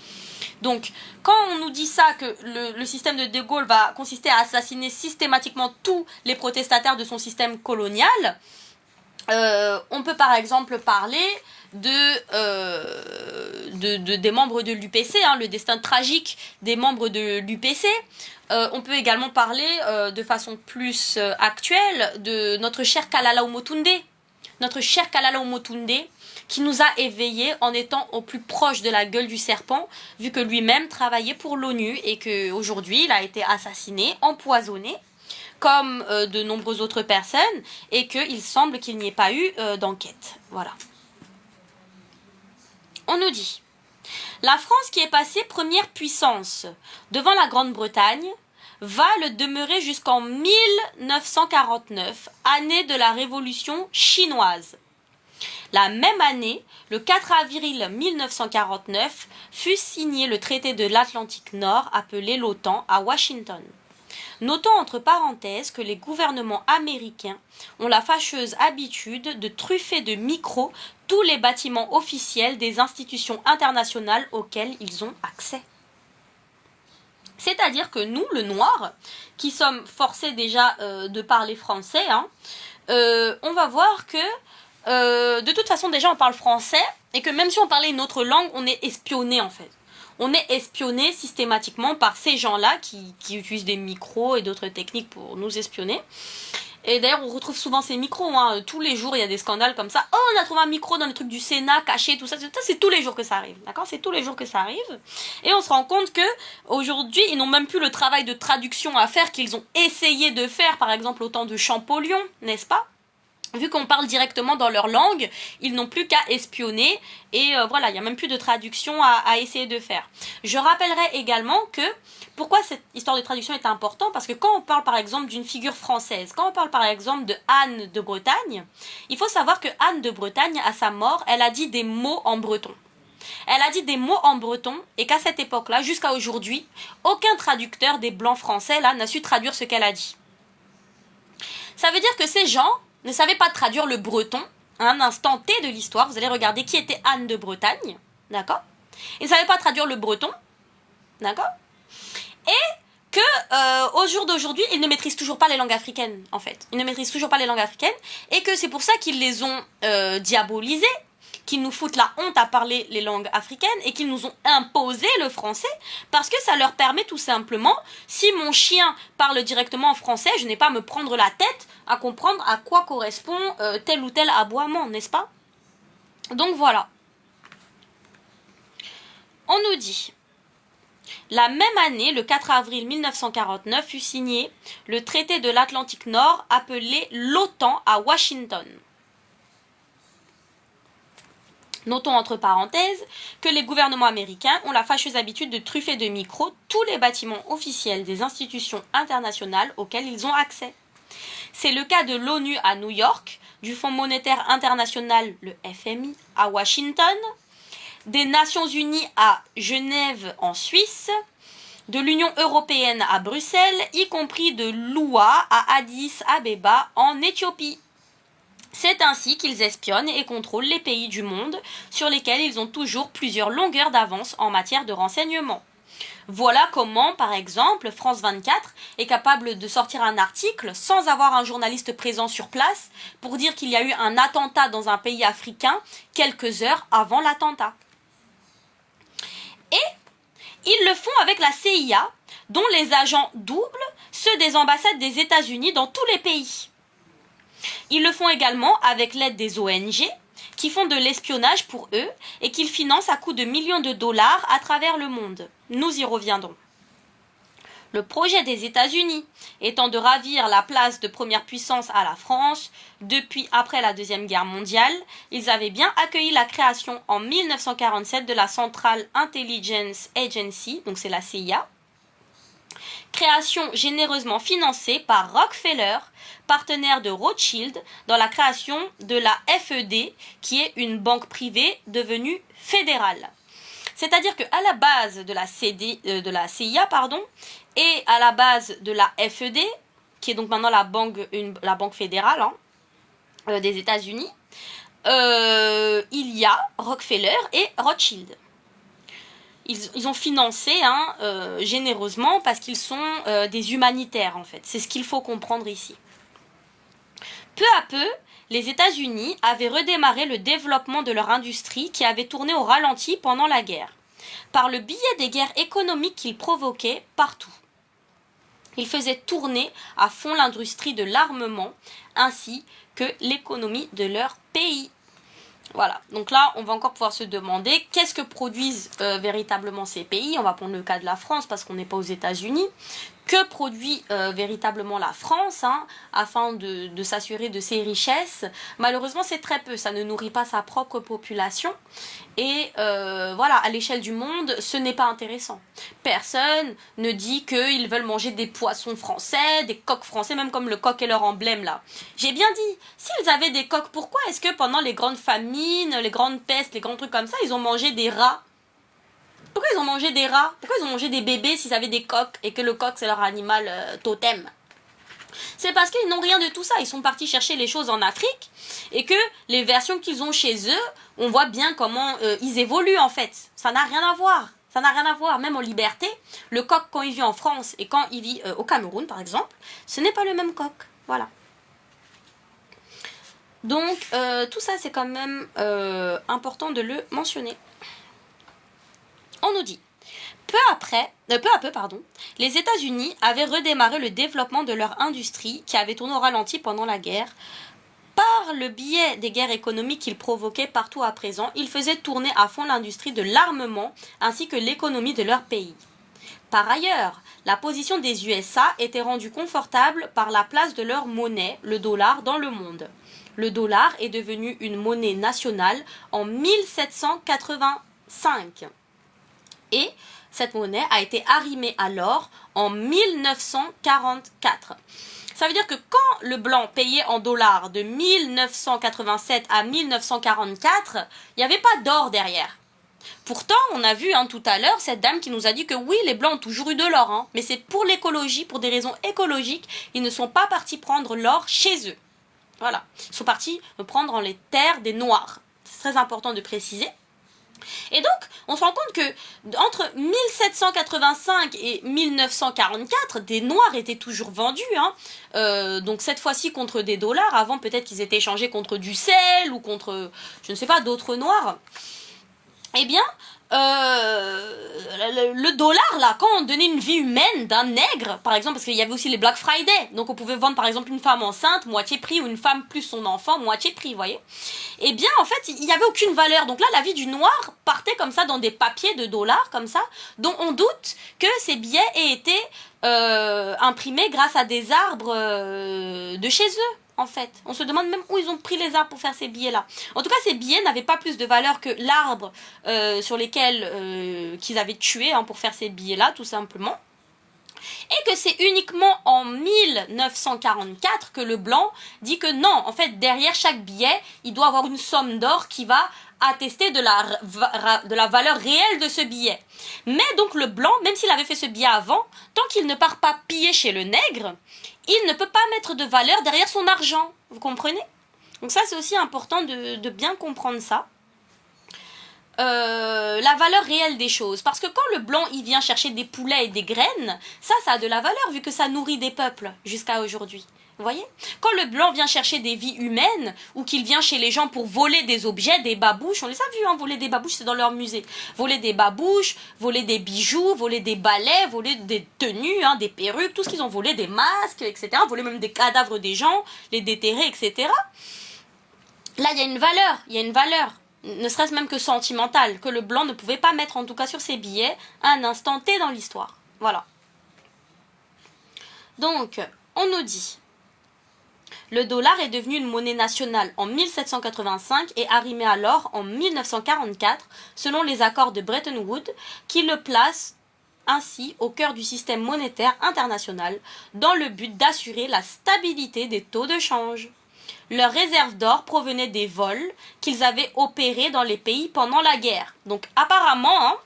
Donc, quand on nous dit ça, que le système de Gaulle va consister à assassiner systématiquement tous les protestataires de son système colonial, on peut par exemple parler des membres de l'UPC, hein, le destin tragique des membres de l'UPC. On peut également parler de façon plus actuelle de notre cher Kalala Omotunde. Notre cher Kalala Omotunde, qui nous a éveillés en étant au plus proche de la gueule du serpent, vu que lui-même travaillait pour l'ONU et qu'aujourd'hui il a été assassiné, empoisonné, comme de nombreuses autres personnes, et qu'il semble qu'il n'y ait pas eu d'enquête. Voilà. On nous dit, la France qui est passée première puissance devant la Grande-Bretagne va le demeurer jusqu'en 1949, année de la Révolution chinoise. La même année, le 4 avril 1949, fut signé le traité de l'Atlantique Nord appelé l'OTAN à Washington. Notons entre parenthèses que les gouvernements américains ont la fâcheuse habitude de truffer de micros tous les bâtiments officiels des institutions internationales auxquelles ils ont accès. C'est-à-dire que nous, le noir, qui sommes forcés déjà de parler français, hein, on va voir que de toute façon déjà on parle français et que même si on parlait une autre langue, on est espionné en fait. On est espionné systématiquement par ces gens-là qui utilisent des micros et d'autres techniques pour nous espionner. Et d'ailleurs, on retrouve souvent ces micros. Hein. Tous les jours, il y a des scandales comme ça. Oh, on a trouvé un micro dans le truc du Sénat, caché, tout ça. Ça, c'est tous les jours que ça arrive. D'accord ? C'est tous les jours que ça arrive. Et on se rend compte que aujourd'hui, ils n'ont même plus le travail de traduction à faire qu'ils ont essayé de faire, par exemple, au temps de Champollion, n'est-ce pas ? Vu qu'on parle directement dans leur langue, ils n'ont plus qu'à espionner et voilà, il n'y a même plus de traduction à essayer de faire. Je rappellerai également que pourquoi cette histoire de traduction est importante, parce que quand on parle par exemple d'une figure française, quand on parle par exemple de Anne de Bretagne, il faut savoir que Anne de Bretagne, à sa mort, elle a dit des mots en breton. Elle a dit des mots en breton et qu'à cette époque-là, jusqu'à aujourd'hui, aucun traducteur des blancs français là n'a su traduire ce qu'elle a dit. Ça veut dire que ces gens ne savait pas traduire le breton à un instant T de l'histoire. Vous allez regarder qui était Anne de Bretagne, d'accord ? Ils ne savaient pas traduire le breton, d'accord ? Et que au jour d'aujourd'hui, ils ne maîtrisent toujours pas les langues africaines, en fait. Ils ne maîtrisent toujours pas les langues africaines et que c'est pour ça qu'ils les ont diabolisées, qu'ils nous foutent la honte à parler les langues africaines et qu'ils nous ont imposé le français parce que ça leur permet tout simplement, si mon chien parle directement en français, je n'ai pas à me prendre la tête à comprendre à quoi correspond tel ou tel aboiement, n'est-ce pas ? Donc voilà. On nous dit, la même année, le 4 avril 1949, fut signé le traité de l'Atlantique Nord appelé l'OTAN à Washington. Notons entre parenthèses que les gouvernements américains ont la fâcheuse habitude de truffer de micros tous les bâtiments officiels des institutions internationales auxquelles ils ont accès. C'est le cas de l'ONU à New York, du Fonds monétaire international, le FMI, à Washington, des Nations Unies à Genève en Suisse, de l'Union européenne à Bruxelles, y compris de l'OUA à Addis Abeba en Éthiopie. C'est ainsi qu'ils espionnent et contrôlent les pays du monde sur lesquels ils ont toujours plusieurs longueurs d'avance en matière de renseignement. Voilà comment, par exemple, France 24 est capable de sortir un article sans avoir un journaliste présent sur place pour dire qu'il y a eu un attentat dans un pays africain quelques heures avant l'attentat. Et ils le font avec la CIA, dont les agents doublent ceux des ambassades des États-Unis dans tous les pays. Ils le font également avec l'aide des ONG qui font de l'espionnage pour eux et qu'ils financent à coût de millions de dollars à travers le monde. Nous y reviendrons. Le projet des États-Unis étant de ravir la place de première puissance à la France, depuis après la Deuxième Guerre mondiale, ils avaient bien accueilli la création en 1947 de la Central Intelligence Agency, donc c'est la CIA, Création généreusement financée par Rockefeller, partenaire de Rothschild, dans la création de la FED, qui est une banque privée devenue fédérale. C'est-à-dire qu'à la base de la CIA, et à la base de la FED, qui est donc maintenant la banque fédérale des États-Unis, il y a Rockefeller et Rothschild. Ils ont financé généreusement parce qu'ils sont des humanitaires en fait. C'est ce qu'il faut comprendre ici. Peu à peu, les États-Unis avaient redémarré le développement de leur industrie qui avait tourné au ralenti pendant la guerre, par le biais des guerres économiques qu'ils provoquaient partout. Ils faisaient tourner à fond l'industrie de l'armement ainsi que l'économie de leur pays. Voilà, donc là, on va encore pouvoir se demander qu'est-ce que produisent véritablement ces pays. On va prendre le cas de la France parce qu'on n'est pas aux États-Unis. Que produit véritablement la France afin de s'assurer de ses richesses? Malheureusement, c'est très peu. Ça ne nourrit pas sa propre population. Et voilà, à l'échelle du monde, ce n'est pas intéressant. Personne ne dit qu'ils veulent manger des poissons français, des coqs français, même comme le coq est leur emblème là. J'ai bien dit, s'ils avaient des coqs, pourquoi est-ce que pendant les grandes famines, les grandes pestes, les grands trucs comme ça, ils ont mangé des rats? Pourquoi ils ont mangé des rats? Pourquoi ils ont mangé des bébés s'ils avaient des coqs et que le coq c'est leur animal totem? C'est parce qu'ils n'ont rien de tout ça. Ils sont partis chercher les choses en Afrique et que les versions qu'ils ont chez eux, on voit bien comment ils évoluent en fait. Ça n'a rien à voir. Ça n'a rien à voir. Même en liberté, le coq quand il vit en France et quand il vit au Cameroun par exemple, ce n'est pas le même coq. Voilà. Donc tout ça c'est quand même important de le mentionner. On nous dit, peu à peu, les États-Unis avaient redémarré le développement de leur industrie qui avait tourné au ralenti pendant la guerre. Par le biais des guerres économiques qu'ils provoquaient partout à présent, ils faisaient tourner à fond l'industrie de l'armement ainsi que l'économie de leur pays. Par ailleurs, la position des USA était rendue confortable par la place de leur monnaie, le dollar, dans le monde. Le dollar est devenu une monnaie nationale en 1785. Et cette monnaie a été arrimée à l'or en 1944. Ça veut dire que quand le blanc payait en dollars de 1987 à 1944, il n'y avait pas d'or derrière. Pourtant, on a vu tout à l'heure cette dame qui nous a dit que oui, les blancs ont toujours eu de l'or, mais c'est pour l'écologie, pour des raisons écologiques, ils ne sont pas partis prendre l'or chez eux. Voilà, ils sont partis prendre les terres des noirs. C'est très important de préciser. Et donc, on se rend compte que entre 1785 et 1944, des noirs étaient toujours vendus. Donc cette fois-ci contre des dollars. Avant, peut-être qu'ils étaient échangés contre du sel ou contre, je ne sais pas, d'autres noirs. Eh bien, le dollar, là, quand on donnait une vie humaine d'un nègre, par exemple, parce qu'il y avait aussi les Black Friday, donc on pouvait vendre par exemple une femme enceinte, moitié prix, ou une femme plus son enfant, moitié prix, vous voyez. Eh bien, en fait, il n'y avait aucune valeur. Donc là, la vie du noir partait comme ça dans des papiers de dollars, comme ça, dont on doute que ces billets aient été imprimés grâce à des arbres de chez eux. En fait, on se demande même où ils ont pris les arbres pour faire ces billets-là. En tout cas, ces billets n'avaient pas plus de valeur que l'arbre sur lesquels qu'ils avaient tué pour faire ces billets-là, tout simplement. Et que c'est uniquement en 1944 que le blanc dit que non, en fait, derrière chaque billet, il doit avoir une somme d'or qui va attester de la valeur réelle de ce billet. Mais donc le blanc, même s'il avait fait ce billet avant, tant qu'il ne part pas piller chez le nègre, il ne peut pas mettre de valeur derrière son argent. Vous comprenez? Donc ça, c'est aussi important de bien comprendre ça. La valeur réelle des choses. Parce que quand le blanc, il vient chercher des poulets et des graines, ça a de la valeur vu que ça nourrit des peuples jusqu'à aujourd'hui. Vous voyez? Quand le blanc vient chercher des vies humaines ou qu'il vient chez les gens pour voler des objets, des babouches, on les a vus, voler des babouches, c'est dans leur musée. Voler des babouches, voler des bijoux, voler des balais, voler des tenues, des perruques, tout ce qu'ils ont volé, des masques, etc. Voler même des cadavres des gens, les déterrer, etc. Là, il y a une valeur, ne serait-ce même que sentimentale, que le blanc ne pouvait pas mettre en tout cas sur ses billets à un instant T dans l'histoire. Voilà. Donc, on nous dit... Le dollar est devenu une monnaie nationale en 1785 et arrimé à l'or en 1944, selon les accords de Bretton Woods, qui le placent ainsi au cœur du système monétaire international dans le but d'assurer la stabilité des taux de change. Leurs réserves d'or provenaient des vols qu'ils avaient opérés dans les pays pendant la guerre. Donc apparemment, hein,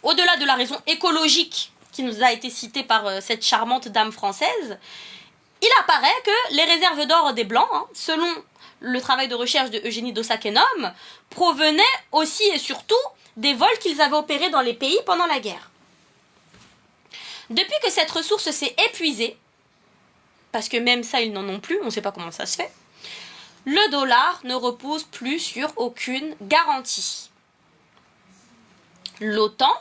au-delà de la raison écologique qui nous a été citée par cette charmante dame française, il apparaît que les réserves d'or des Blancs, hein, selon le travail de recherche de Eugénie Dossakenum, provenaient aussi et surtout des vols qu'ils avaient opérés dans les pays pendant la guerre. Depuis que cette ressource s'est épuisée, parce que même ça, ils n'en ont plus, on ne sait pas comment ça se fait, le dollar ne repose plus sur aucune garantie. L'OTAN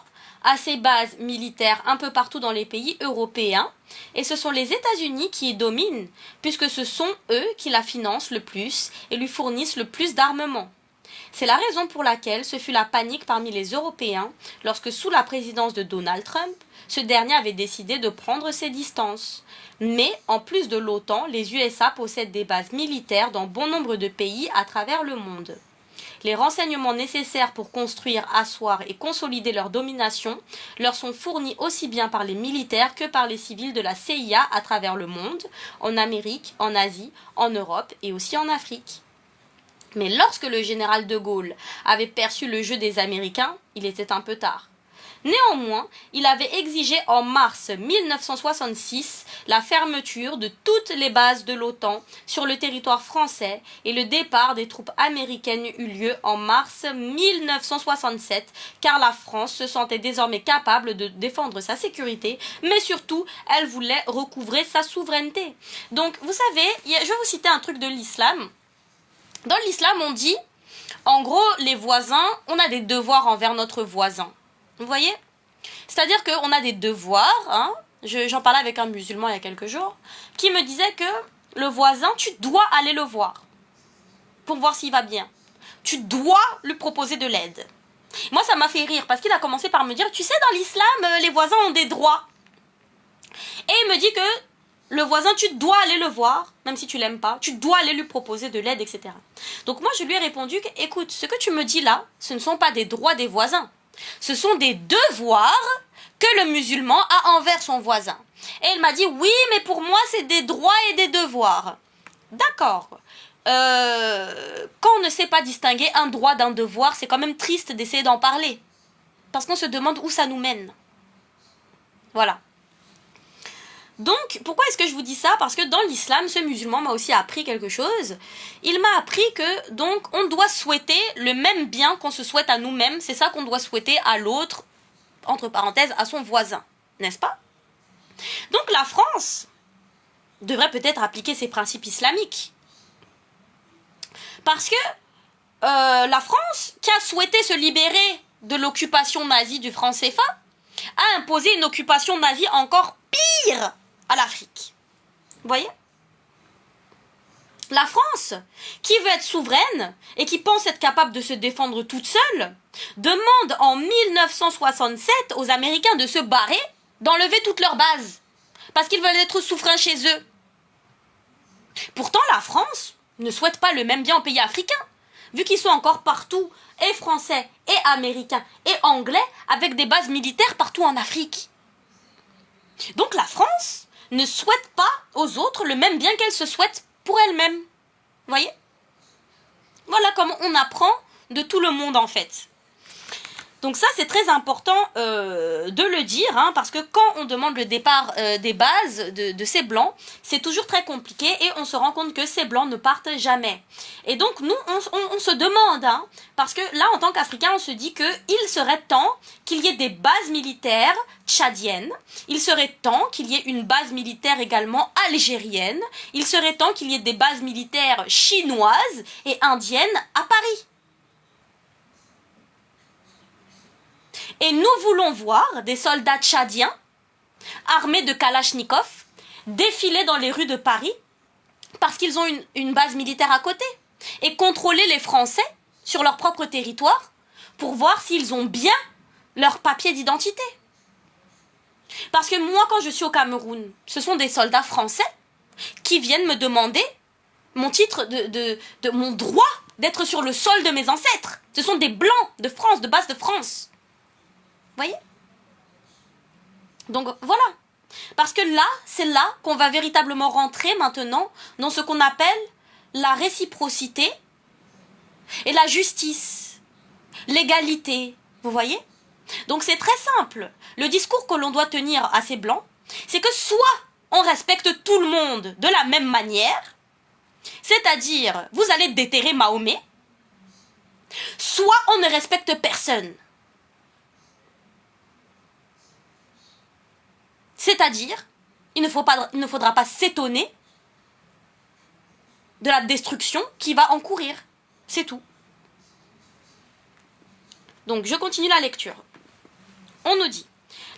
a ses bases militaires un peu partout dans les pays européens, et ce sont les États-Unis qui y dominent, puisque ce sont eux qui la financent le plus et lui fournissent le plus d'armement. C'est la raison pour laquelle ce fut la panique parmi les Européens lorsque, sous la présidence de Donald Trump, ce dernier avait décidé de prendre ses distances. Mais, en plus de l'OTAN, les USA possèdent des bases militaires dans bon nombre de pays à travers le monde. Les renseignements nécessaires pour construire, asseoir et consolider leur domination leur sont fournis aussi bien par les militaires que par les civils de la CIA à travers le monde, en Amérique, en Asie, en Europe et aussi en Afrique. Mais lorsque le général de Gaulle avait perçu le jeu des Américains, il était un peu tard. Néanmoins, il avait exigé en mars 1966 la fermeture de toutes les bases de l'OTAN sur le territoire français et le départ des troupes américaines eut lieu en mars 1967 car la France se sentait désormais capable de défendre sa sécurité, mais surtout, elle voulait recouvrer sa souveraineté. Donc, vous savez, je vais vous citer un truc de l'islam. Dans l'islam, on dit, en gros, les voisins, on a des devoirs envers notre voisin. Vous voyez? C'est-à-dire qu'on a des devoirs, hein? J'en parlais avec un musulman il y a quelques jours, qui me disait que le voisin, tu dois aller le voir pour voir s'il va bien. Tu dois lui proposer de l'aide. Moi, ça m'a fait rire parce qu'il a commencé par me dire, tu sais, dans l'islam, les voisins ont des droits. Et il me dit que le voisin, tu dois aller le voir, même si tu l'aimes pas, tu dois aller lui proposer de l'aide, etc. Donc moi, je lui ai répondu, écoute, ce que tu me dis là, ce ne sont pas des droits des voisins. Ce sont des devoirs que le musulman a envers son voisin. Et il m'a dit, oui, mais pour moi, c'est des droits et des devoirs. D'accord. Quand on ne sait pas distinguer un droit d'un devoir, c'est quand même triste d'essayer d'en parler. Parce qu'on se demande où ça nous mène. Voilà. Donc, pourquoi est-ce que je vous dis ça? Parce que dans l'islam, ce musulman m'a aussi appris quelque chose. Il m'a appris que, donc, on doit souhaiter le même bien qu'on se souhaite à nous-mêmes. C'est ça qu'on doit souhaiter à l'autre, entre parenthèses, à son voisin. N'est-ce pas? Donc, la France devrait peut-être appliquer ces principes islamiques. Parce que la France, qui a souhaité se libérer de l'occupation nazie du franc CFA, a imposé une occupation nazie encore pire à l'Afrique. Vous voyez? La France, qui veut être souveraine et qui pense être capable de se défendre toute seule, demande en 1967 aux Américains de se barrer, d'enlever toutes leurs bases, parce qu'ils veulent être souverains chez eux. Pourtant, la France ne souhaite pas le même bien aux pays africains, vu qu'ils sont encore partout, et français, et américains, et anglais, avec des bases militaires partout en Afrique. Donc la France ne souhaite pas aux autres le même bien qu'elle se souhaite pour elle-même. Vous voyez? Voilà comment on apprend de tout le monde en fait. Donc ça, c'est très important de le dire, hein, parce que quand on demande le départ des bases de ces blancs, c'est toujours très compliqué et on se rend compte que ces blancs ne partent jamais. Et donc nous, on se demande, hein, parce que là, en tant qu'Africains, on se dit qu'il serait temps qu'il y ait des bases militaires tchadiennes, il serait temps qu'il y ait une base militaire également algérienne, il serait temps qu'il y ait des bases militaires chinoises et indiennes à Paris. Et nous voulons voir des soldats tchadiens, armés de Kalachnikov, défiler dans les rues de Paris, parce qu'ils ont une base militaire à côté, et contrôler les Français sur leur propre territoire, pour voir s'ils ont bien leur papier d'identité. Parce que moi, quand je suis au Cameroun, ce sont des soldats français qui viennent me demander mon titre de mon droit d'être sur le sol de mes ancêtres. Ce sont des blancs de France, de base de France. Vous voyez? Donc voilà. Parce que là, c'est là qu'on va véritablement rentrer maintenant dans ce qu'on appelle la réciprocité et la justice, l'égalité. Vous voyez? Donc c'est très simple. Le discours que l'on doit tenir à ces blancs, c'est que soit on respecte tout le monde de la même manière, c'est-à-dire vous allez déterrer Mahomet, soit on ne respecte personne. C'est-à-dire, il ne faudra pas s'étonner de la destruction qui va encourir. C'est tout. Donc, je continue la lecture. On nous dit,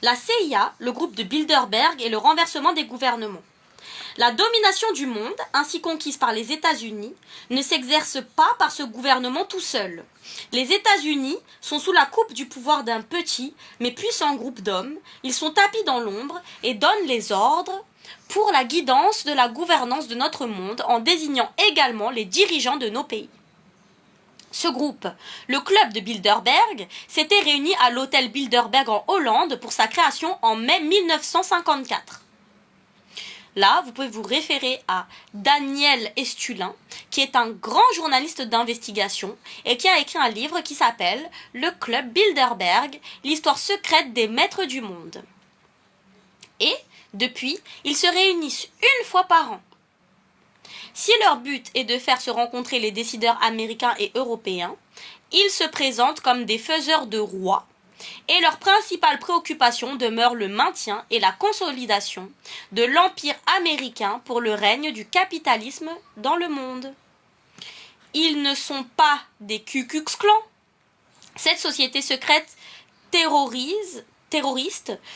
la CIA, le groupe de Bilderberg et le renversement des gouvernements. La domination du monde, ainsi conquise par les États-Unis, ne s'exerce pas par ce gouvernement tout seul. Les États-Unis sont sous la coupe du pouvoir d'un petit mais puissant groupe d'hommes. Ils sont tapis dans l'ombre et donnent les ordres pour la guidance de la gouvernance de notre monde en désignant également les dirigeants de nos pays. Ce groupe, le club de Bilderberg, s'était réuni à l'hôtel Bilderberg en Hollande pour sa création en mai 1954. Là, vous pouvez vous référer à Daniel Estulin, qui est un grand journaliste d'investigation et qui a écrit un livre qui s'appelle « Le Club Bilderberg, l'histoire secrète des maîtres du monde ». Et, depuis, ils se réunissent une fois par an. Si leur but est de faire se rencontrer les décideurs américains et européens, ils se présentent comme des faiseurs de rois, et leur principale préoccupation demeure le maintien et la consolidation de l'empire américain pour le règne du capitalisme dans le monde. Ils ne sont pas des Ku Klux Klan. Cette société secrète terroriste,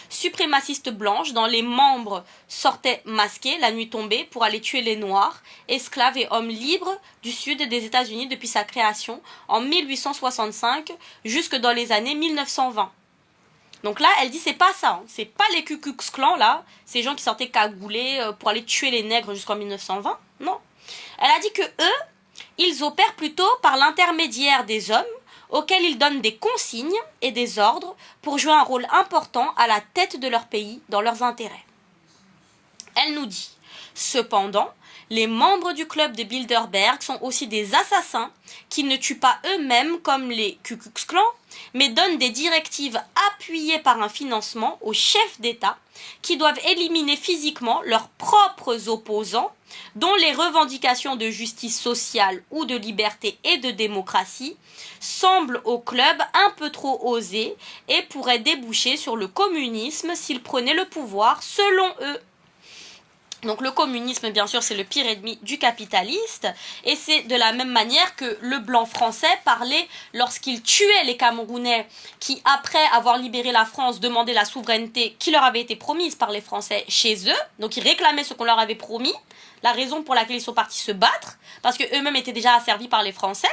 suprémaciste blanche, dont les membres sortaient masqués la nuit tombée pour aller tuer les Noirs, esclaves et hommes libres du sud des États-Unis depuis sa création en 1865 jusque dans les années 1920. Donc là, elle dit c'est pas ça, hein. C'est pas les Ku Klux Klan là, ces gens qui sortaient cagoulés pour aller tuer les nègres jusqu'en 1920, non. Elle a dit que eux, ils opèrent plutôt par l'intermédiaire des hommes auxquels ils donnent des consignes et des ordres pour jouer un rôle important à la tête de leur pays dans leurs intérêts. Elle nous dit, cependant, les membres du club de Bilderberg sont aussi des assassins qui ne tuent pas eux-mêmes comme les Ku Klux Klan, mais donnent des directives appuyées par un financement aux chefs d'État qui doivent éliminer physiquement leurs propres opposants dont les revendications de justice sociale ou de liberté et de démocratie semblent au club un peu trop osées et pourraient déboucher sur le communisme s'ils prenaient le pouvoir selon eux. Donc le communisme, bien sûr, c'est le pire ennemi du capitaliste, et c'est de la même manière que le blanc français parlait lorsqu'il tuait les Camerounais qui, après avoir libéré la France, demandaient la souveraineté qui leur avait été promise par les Français chez eux. Donc ils réclamaient ce qu'on leur avait promis, la raison pour laquelle ils sont partis se battre, parce qu'eux-mêmes étaient déjà asservis par les Français.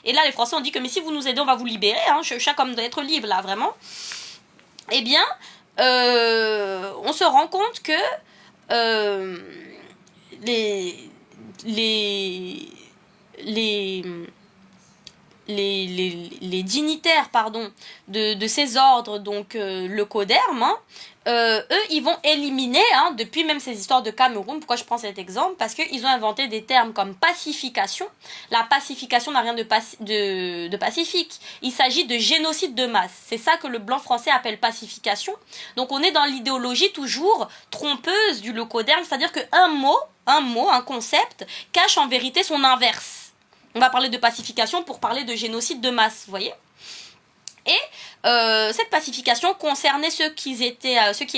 Et là, les Français ont dit que mais si vous nous aidez, on va vous libérer, hein, chaque homme doit être libre, là, vraiment. Eh bien, on se rend compte que les dignitaires de ces ordres, donc le Coderme, hein, eux, ils vont éliminer, hein, depuis même ces histoires de Cameroun. Pourquoi je prends cet exemple? Parce qu'ils ont inventé des termes comme pacification. La pacification n'a rien de pacifique. Il s'agit de génocide de masse. C'est ça que le blanc français appelle pacification. Donc on est dans l'idéologie toujours trompeuse du Locoderne, c'est-à-dire qu'un mot, un concept, cache en vérité son inverse. On va parler de pacification pour parler de génocide de masse, vous voyez? Et cette pacification concernait ceux qui étaient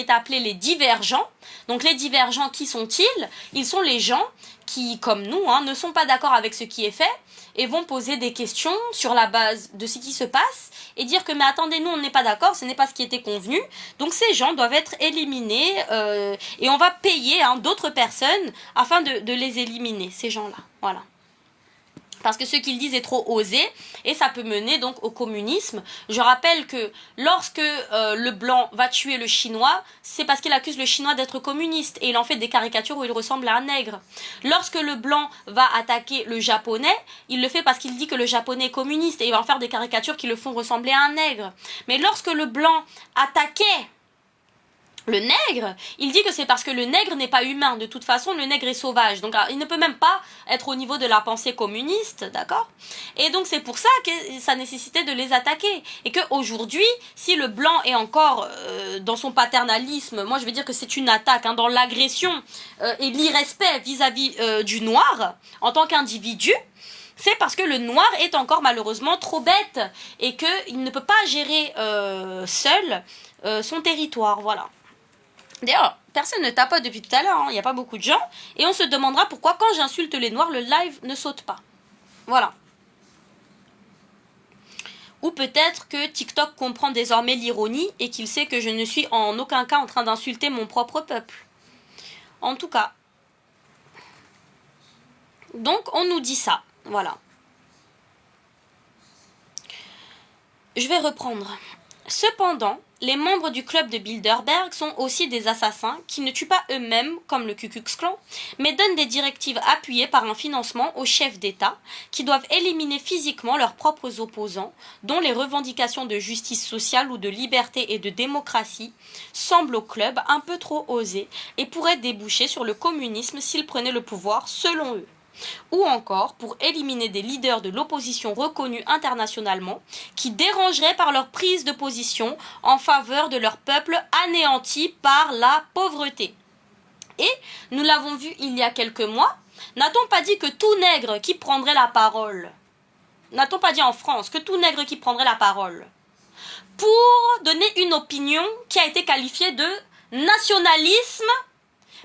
appelés les divergents. Donc les divergents, qui sont-ils? Ils sont les gens qui, comme nous, hein, ne sont pas d'accord avec ce qui est fait et vont poser des questions sur la base de ce qui se passe et dire que mais attendez, nous on n'est pas d'accord, ce n'est pas ce qui était convenu. Donc ces gens doivent être éliminés et on va payer, hein, d'autres personnes afin de les éliminer, ces gens-là. Voilà. Parce que ce qu'ils disent est trop osé et ça peut mener donc au communisme. Je rappelle que lorsque le blanc va tuer le chinois, c'est parce qu'il accuse le chinois d'être communiste et il en fait des caricatures où il ressemble à un nègre. Lorsque le blanc va attaquer le japonais, il le fait parce qu'il dit que le japonais est communiste et il va en faire des caricatures qui le font ressembler à un nègre. Mais lorsque le blanc attaquait Le nègre, il dit que c'est parce que le nègre n'est pas humain. De toute façon, le nègre est sauvage. Donc, il ne peut même pas être au niveau de la pensée communiste, d'accord? Et donc, c'est pour ça que ça nécessitait de les attaquer. Et qu'aujourd'hui, si le blanc est encore dans son paternalisme, moi je veux dire que c'est une attaque, hein, dans l'agression et l'irrespect vis-à-vis du noir, en tant qu'individu, c'est parce que le noir est encore malheureusement trop bête et qu'il ne peut pas gérer seul son territoire, voilà. D'ailleurs, personne ne tapote depuis tout à l'heure, hein. Il n'y a pas beaucoup de gens. Et on se demandera pourquoi quand j'insulte les noirs, le live ne saute pas. Voilà. Ou peut-être que TikTok comprend désormais l'ironie et qu'il sait que je ne suis en aucun cas en train d'insulter mon propre peuple. En tout cas. Donc, on nous dit ça. Voilà. Je vais reprendre. Cependant, les membres du club de Bilderberg sont aussi des assassins qui ne tuent pas eux-mêmes comme le Ku Klux Klan, mais donnent des directives appuyées par un financement aux chefs d'État qui doivent éliminer physiquement leurs propres opposants, dont les revendications de justice sociale ou de liberté et de démocratie semblent au club un peu trop osées et pourraient déboucher sur le communisme s'ils prenaient le pouvoir selon eux. Ou encore pour éliminer des leaders de l'opposition reconnus internationalement qui dérangeraient par leur prise de position en faveur de leur peuple anéanti par la pauvreté. Et nous l'avons vu il y a quelques mois, n'a-t-on pas dit que tout nègre qui prendrait la parole, n'a-t-on pas dit en France que tout nègre qui prendrait la parole pour donner une opinion qui a été qualifiée de nationalisme,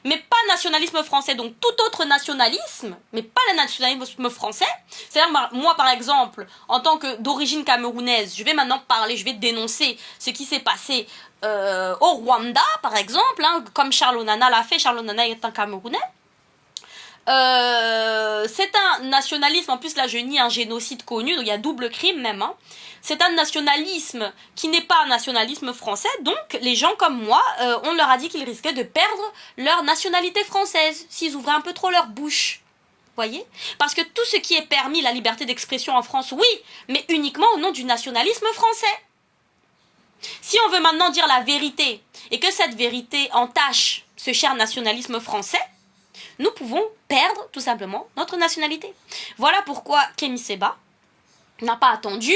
mais pas nationalisme français, donc tout autre nationalisme, mais pas le nationalisme français. C'est-à-dire, moi, par exemple, en tant que d'origine camerounaise, je vais maintenant parler, je vais dénoncer ce qui s'est passé au Rwanda, par exemple, hein, comme Charles Onana l'a fait. Charles Onana est un Camerounais. C'est un nationalisme, en plus là je nie un génocide connu, donc il y a double crime même, hein. C'est un nationalisme qui n'est pas un nationalisme français, donc les gens comme moi, on leur a dit qu'ils risquaient de perdre leur nationalité française s'ils ouvraient un peu trop leur bouche. Voyez? Parce que tout ce qui est permis, la liberté d'expression en France, oui, mais uniquement au nom du nationalisme français. Si on veut maintenant dire la vérité, et que cette vérité entache ce cher nationalisme français, nous pouvons perdre tout simplement notre nationalité. Voilà pourquoi Kémy Séba n'a pas attendu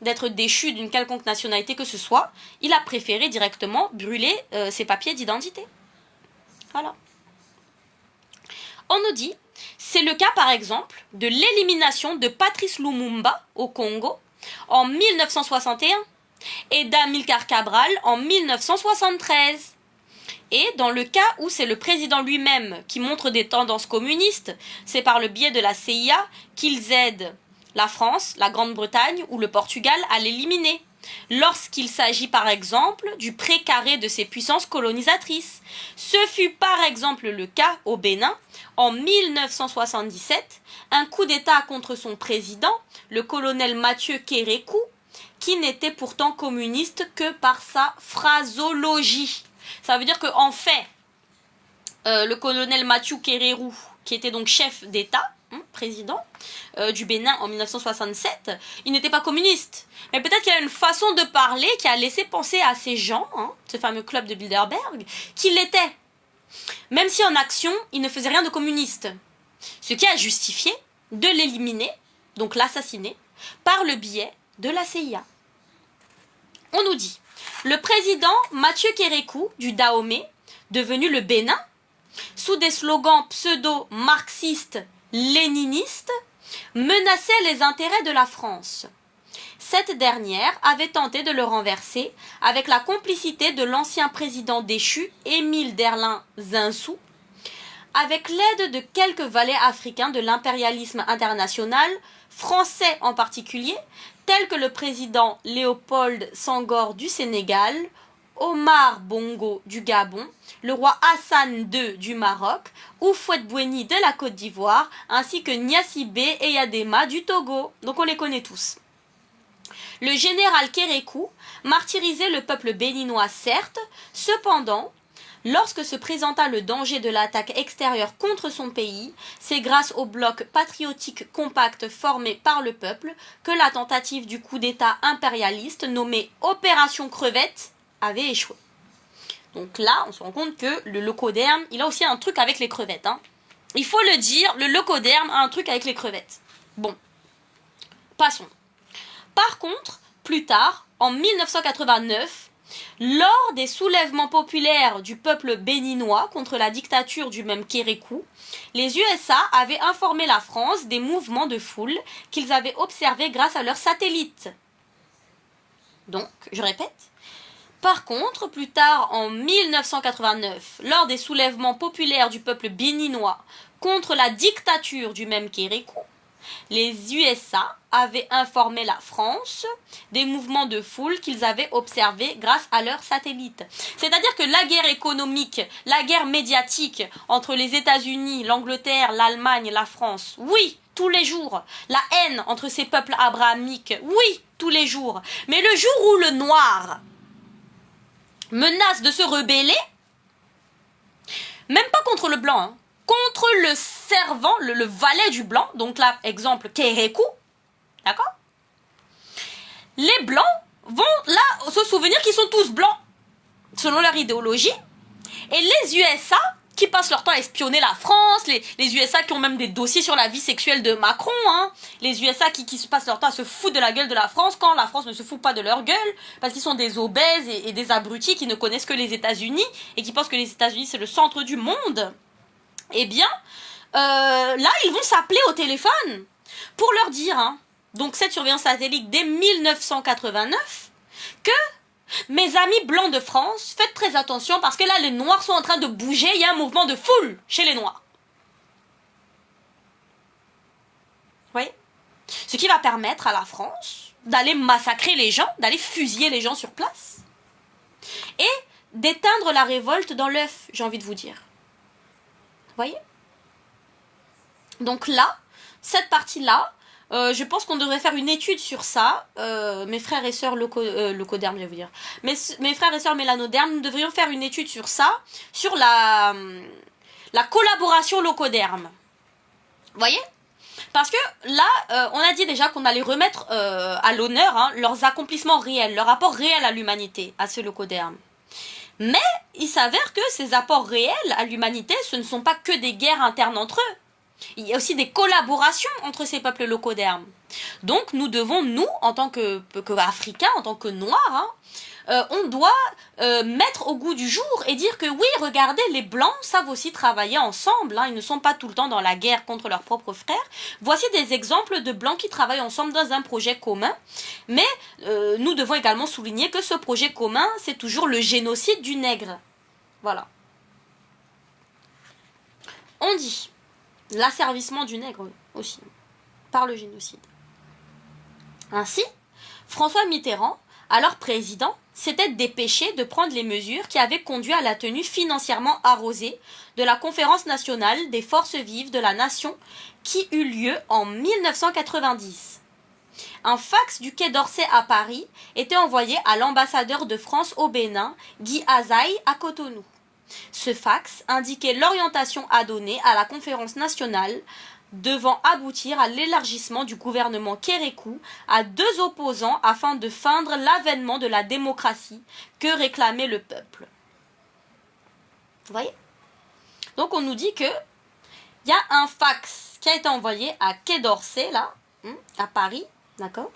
d'être déchu d'une quelconque nationalité que ce soit. Il a préféré directement brûler ses papiers d'identité. Voilà. On nous dit, c'est le cas par exemple de l'élimination de Patrice Lumumba au Congo en 1961 et d'Amilcar Cabral en 1973. Et dans le cas où c'est le président lui-même qui montre des tendances communistes, c'est par le biais de la CIA qu'ils aident la France, la Grande-Bretagne ou le Portugal à l'éliminer. Lorsqu'il s'agit par exemple du précaré de ces puissances colonisatrices. Ce fut par exemple le cas au Bénin en 1977, un coup d'État contre son président, le colonel Mathieu Kérékou, qui n'était pourtant communiste que par sa phraseologie. Ça veut dire qu'en fait, le colonel Mathieu Kérékou, qui était donc chef d'État, président du Bénin en 1967, il n'était pas communiste. Mais peut-être qu'il y a une façon de parler qui a laissé penser à ces gens, ce fameux club de Bilderberg, qu'il l'était. Même si en action, il ne faisait rien de communiste. Ce qui a justifié de l'éliminer, donc l'assassiner, par le biais de la CIA. On nous dit, le président Mathieu Kérékou du Dahomey, devenu le Bénin, sous des slogans pseudo-marxistes, léninistes, menaçait les intérêts de la France. Cette dernière avait tenté de le renverser avec la complicité de l'ancien président déchu Émile Derlin Zinsou, avec l'aide de quelques valets africains de l'impérialisme international, français en particulier, tels que le président Léopold Senghor du Sénégal, Omar Bongo du Gabon, le roi Hassan II du Maroc, Houphouët-Boigny de la Côte d'Ivoire, ainsi que Gnassingbé Eyadema du Togo. Donc on les connaît tous. Le général Kérékou martyrisait le peuple béninois certes, cependant, lorsque se présenta le danger de l'attaque extérieure contre son pays, c'est grâce au bloc patriotique compact formé par le peuple que la tentative du coup d'État impérialiste nommée Opération Crevette avait échoué. Donc là, on se rend compte que le locoderme, il a aussi un truc avec les crevettes. Hein. Il faut le dire, le locoderme a un truc avec les crevettes. Bon, passons. Par contre, plus tard, en 1989, lors des soulèvements populaires du peuple béninois contre la dictature du même Kérékou, les USA avaient informé la France des mouvements de foule qu'ils avaient observés grâce à leurs satellites. Donc, je répète. Par contre, plus tard, en 1989, lors des soulèvements populaires du peuple béninois contre la dictature du même Kérékou, les USA avaient informé la France des mouvements de foule qu'ils avaient observés grâce à leurs satellites. C'est-à-dire que la guerre économique, la guerre médiatique entre les États-Unis, l'Angleterre, l'Allemagne, la France, oui, tous les jours. La haine entre ces peuples abrahamiques, oui, tous les jours. Mais le jour où le noir menace de se rebeller, même pas contre le blanc, hein, contre le servant, le valet du blanc, donc là, exemple, Kérékou, d'accord? Les blancs vont là se souvenir qu'ils sont tous blancs, selon leur idéologie, et les USA, qui passent leur temps à espionner la France, les USA qui ont même des dossiers sur la vie sexuelle de Macron, hein, les USA qui se passent leur temps à se foutre de la gueule de la France quand la France ne se fout pas de leur gueule, parce qu'ils sont des obèses et des abrutis qui ne connaissent que les États-Unis et qui pensent que les États-Unis c'est le centre du monde. Eh bien, là, ils vont s'appeler au téléphone pour leur dire, hein, donc cette surveillance satellite dès 1989, que mes amis blancs de France, faites très attention parce que là, les Noirs sont en train de bouger, il y a un mouvement de foule chez les Noirs. Vous voyez? Ce qui va permettre à la France d'aller massacrer les gens, d'aller fusiller les gens sur place et d'éteindre la révolte dans l'œuf, j'ai envie de vous dire. Vous voyez? Donc là, cette partie-là, je pense qu'on devrait faire une étude sur ça. Mes frères et sœurs locodermes, je vais vous dire. Mes frères et sœurs mélanodermes, nous devrions faire une étude sur ça, sur la collaboration locoderme. Vous voyez? Parce que là, on a dit déjà qu'on allait remettre à l'honneur hein, leurs accomplissements réels, leur apport réel à l'humanité, à ce locoderme. Mais il s'avère que ces apports réels à l'humanité, ce ne sont pas que des guerres internes entre eux. Il y a aussi des collaborations entre ces peuples locodermes. Donc nous devons, nous, en tant qu'Africains, en tant que Noirs, hein, on doit mettre au goût du jour et dire que oui, regardez, les Blancs savent aussi travailler ensemble. Hein, ils ne sont pas tout le temps dans la guerre contre leurs propres frères. Voici des exemples de Blancs qui travaillent ensemble dans un projet commun. Mais nous devons également souligner que ce projet commun, c'est toujours le génocide du nègre. Voilà. On dit l'asservissement du nègre aussi, par le génocide. Ainsi, François Mitterrand, alors président, s'était dépêché de prendre les mesures qui avaient conduit à la tenue financièrement arrosée de la conférence nationale des forces vives de la nation qui eut lieu en 1990. Un fax du Quai d'Orsay à Paris était envoyé à l'ambassadeur de France au Bénin, Guy Azaï, à Cotonou. Ce fax indiquait l'orientation à donner à la conférence nationale devant aboutir à l'élargissement du gouvernement Kérékou à 2 opposants afin de feindre l'avènement de la démocratie que réclamait le peuple. Vous voyez? Donc on nous dit que il y a un fax qui a été envoyé à Quai d'Orsay, là, à Paris, d'accord,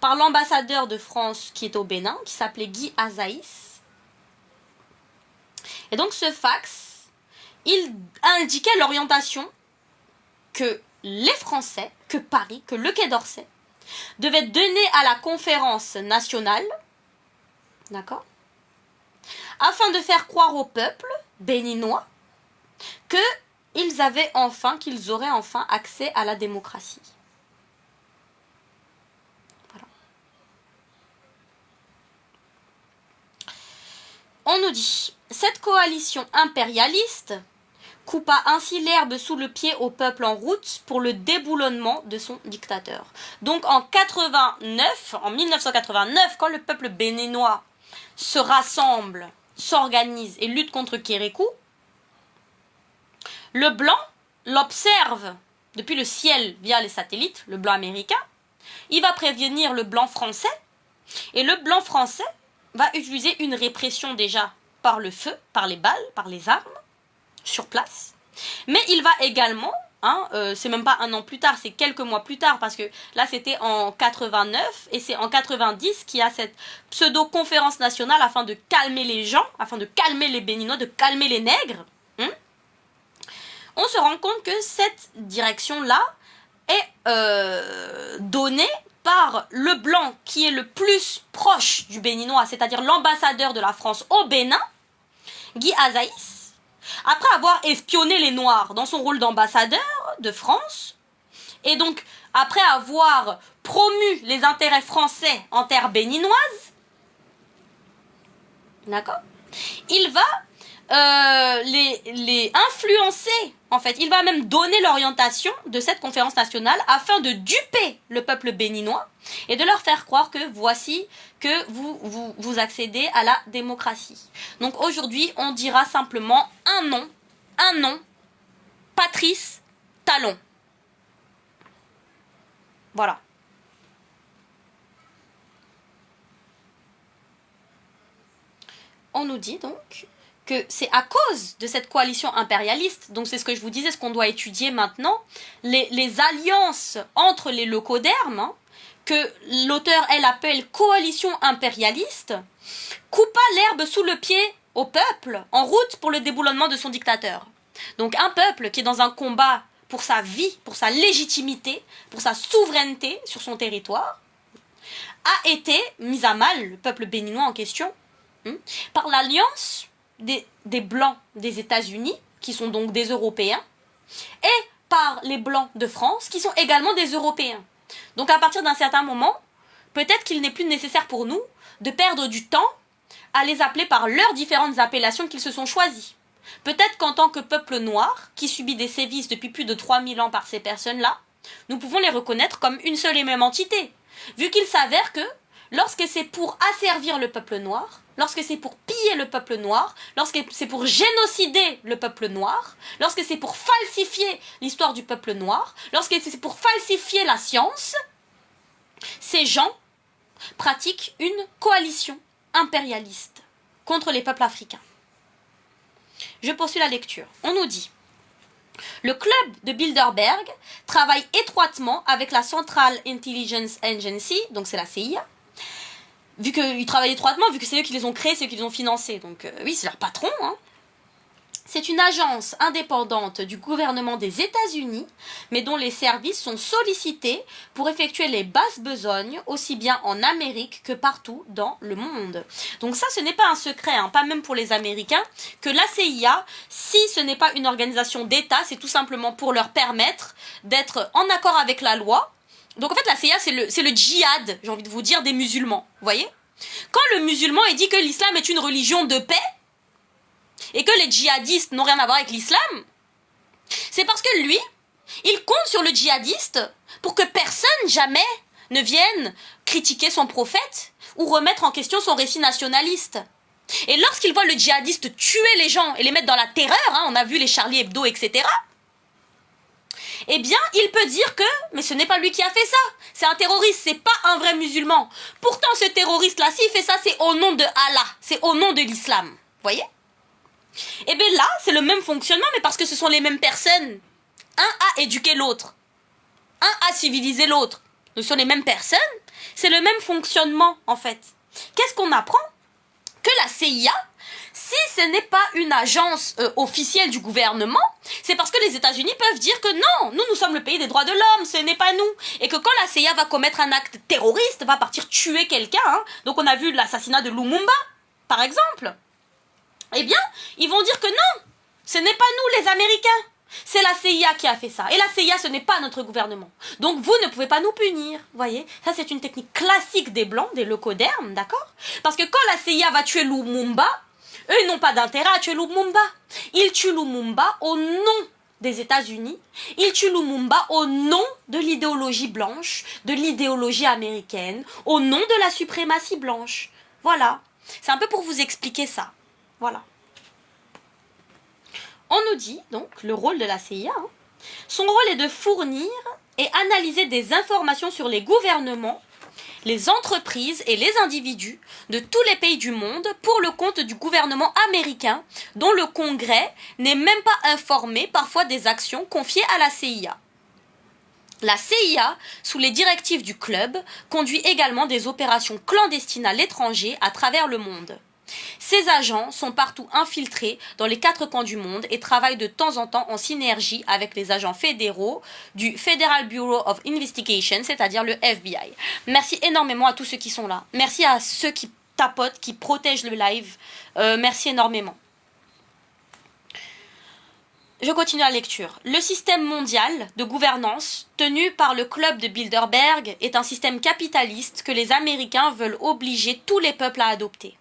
par l'ambassadeur de France qui est au Bénin, qui s'appelait Guy Azaïs. Et donc ce fax, il indiquait l'orientation que les Français, que Paris, que le Quai d'Orsay devaient donner à la conférence nationale, d'accord, afin de faire croire au peuple béninois qu'ils auraient enfin accès à la démocratie. Voilà. On nous dit, cette coalition impérialiste coupa ainsi l'herbe sous le pied au peuple en route pour le déboulonnement de son dictateur. Donc en 1989, quand le peuple béninois se rassemble, s'organise et lutte contre Kérékou, le blanc l'observe depuis le ciel via les satellites, le blanc américain, il va prévenir le blanc français, et le blanc français va utiliser une répression déjà par le feu, par les balles, par les armes, sur place. Mais il va également, c'est même pas un an plus tard, c'est quelques mois plus tard, parce que là c'était en 89, et c'est en 90 qu'il y a cette pseudo-conférence nationale afin de calmer les gens, afin de calmer les Béninois, de calmer les nègres. On se rend compte que cette direction-là est donnée par le blanc qui est le plus proche du Béninois, c'est-à-dire l'ambassadeur de la France au Bénin, Guy Azaïs, après avoir espionné les Noirs dans son rôle d'ambassadeur de France, et donc après avoir promu les intérêts français en terre béninoise, d'accord, il va les influencer, en fait, il va même donner l'orientation de cette conférence nationale afin de duper le peuple béninois et de leur faire croire que voici que vous accédez à la démocratie. Donc aujourd'hui, on dira simplement un nom, Patrice Talon. Voilà. On nous dit donc que c'est à cause de cette coalition impérialiste, donc c'est ce que je vous disais, ce qu'on doit étudier maintenant, les alliances entre les locodermes, que l'auteur, elle, appelle coalition impérialiste, coupa l'herbe sous le pied au peuple en route pour le déboulonnement de son dictateur. Donc un peuple qui est dans un combat pour sa vie, pour sa légitimité, pour sa souveraineté sur son territoire, a été mis à mal, le peuple béninois en question, par l'alliance des Blancs des États-Unis, qui sont donc des Européens, et par les Blancs de France, qui sont également des Européens. Donc à partir d'un certain moment, peut-être qu'il n'est plus nécessaire pour nous de perdre du temps à les appeler par leurs différentes appellations qu'ils se sont choisies. Peut-être qu'en tant que peuple noir, qui subit des sévices depuis plus de 3000 ans par ces personnes-là, nous pouvons les reconnaître comme une seule et même entité, vu qu'il s'avère que lorsque c'est pour asservir le peuple noir, lorsque c'est pour piller le peuple noir, lorsque c'est pour génocider le peuple noir, lorsque c'est pour falsifier l'histoire du peuple noir, lorsque c'est pour falsifier la science, ces gens pratiquent une coalition impérialiste contre les peuples africains. Je poursuis la lecture. On nous dit: le club de Bilderberg travaille étroitement avec la Central Intelligence Agency, donc c'est la CIA, vu qu'ils travaillent étroitement, vu que c'est eux qui les ont créés, c'est eux qui les ont financés. Donc oui, c'est leur patron. C'est une agence indépendante du gouvernement des États-Unis, mais dont les services sont sollicités pour effectuer les basses besognes, aussi bien en Amérique que partout dans le monde. Donc ça, ce n'est pas un secret, pas même pour les Américains, que la CIA, si ce n'est pas une organisation d'État, c'est tout simplement pour leur permettre d'être en accord avec la loi. Donc en fait, la CIA, c'est le djihad, j'ai envie de vous dire, des musulmans. Vous voyez? Quand le musulman est dit que l'islam est une religion de paix, et que les djihadistes n'ont rien à voir avec l'islam, c'est parce que lui, il compte sur le djihadiste pour que personne jamais ne vienne critiquer son prophète ou remettre en question son récit nationaliste. Et lorsqu'il voit le djihadiste tuer les gens et les mettre dans la terreur, on a vu les Charlie Hebdo, etc., eh bien, il peut dire que, mais ce n'est pas lui qui a fait ça, c'est un terroriste, c'est pas un vrai musulman. Pourtant, ce terroriste-là, s'il fait ça, c'est au nom de Allah, c'est au nom de l'islam. Vous voyez? Et bien là, c'est le même fonctionnement, mais parce que ce sont les mêmes personnes. Un a éduqué l'autre, un a civilisé l'autre. Ce sont les mêmes personnes, c'est le même fonctionnement, en fait. Qu'est-ce qu'on apprend? Que la CIA, si ce n'est pas une agence officielle du gouvernement, c'est parce que les États-Unis peuvent dire que non, nous sommes le pays des droits de l'homme, ce n'est pas nous. Et que quand la CIA va commettre un acte terroriste, va partir tuer quelqu'un, donc on a vu l'assassinat de Lumumba, par exemple, eh bien, ils vont dire que non, ce n'est pas nous les Américains, c'est la CIA qui a fait ça. Et la CIA, ce n'est pas notre gouvernement. Donc vous ne pouvez pas nous punir, voyez. Ça, c'est une technique classique des Blancs, des locodermes, d'accord? Parce que quand la CIA va tuer Lumumba, eux, ils n'ont pas d'intérêt à tuer Lumumba. Ils tuent Lumumba au nom des États-Unis. Ils tuent Lumumba au nom de l'idéologie blanche, de l'idéologie américaine, au nom de la suprématie blanche. Voilà. C'est un peu pour vous expliquer ça. Voilà. On nous dit, donc, le rôle de la CIA, son rôle est de fournir et analyser des informations sur les gouvernements les entreprises et les individus de tous les pays du monde pour le compte du gouvernement américain, dont le Congrès n'est même pas informé parfois des actions confiées à la CIA. La CIA, sous les directives du club, conduit également des opérations clandestines à l'étranger à travers le monde. Ces agents sont partout infiltrés dans les 4 coins du monde et travaillent de temps en temps en synergie avec les agents fédéraux du Federal Bureau of Investigation, c'est-à-dire le FBI. Merci énormément à tous ceux qui sont là. Merci à ceux qui tapotent, qui protègent le live. Merci énormément. Je continue la lecture. Le système mondial de gouvernance tenu par le club de Bilderberg est un système capitaliste que les Américains veulent obliger tous les peuples à adopter.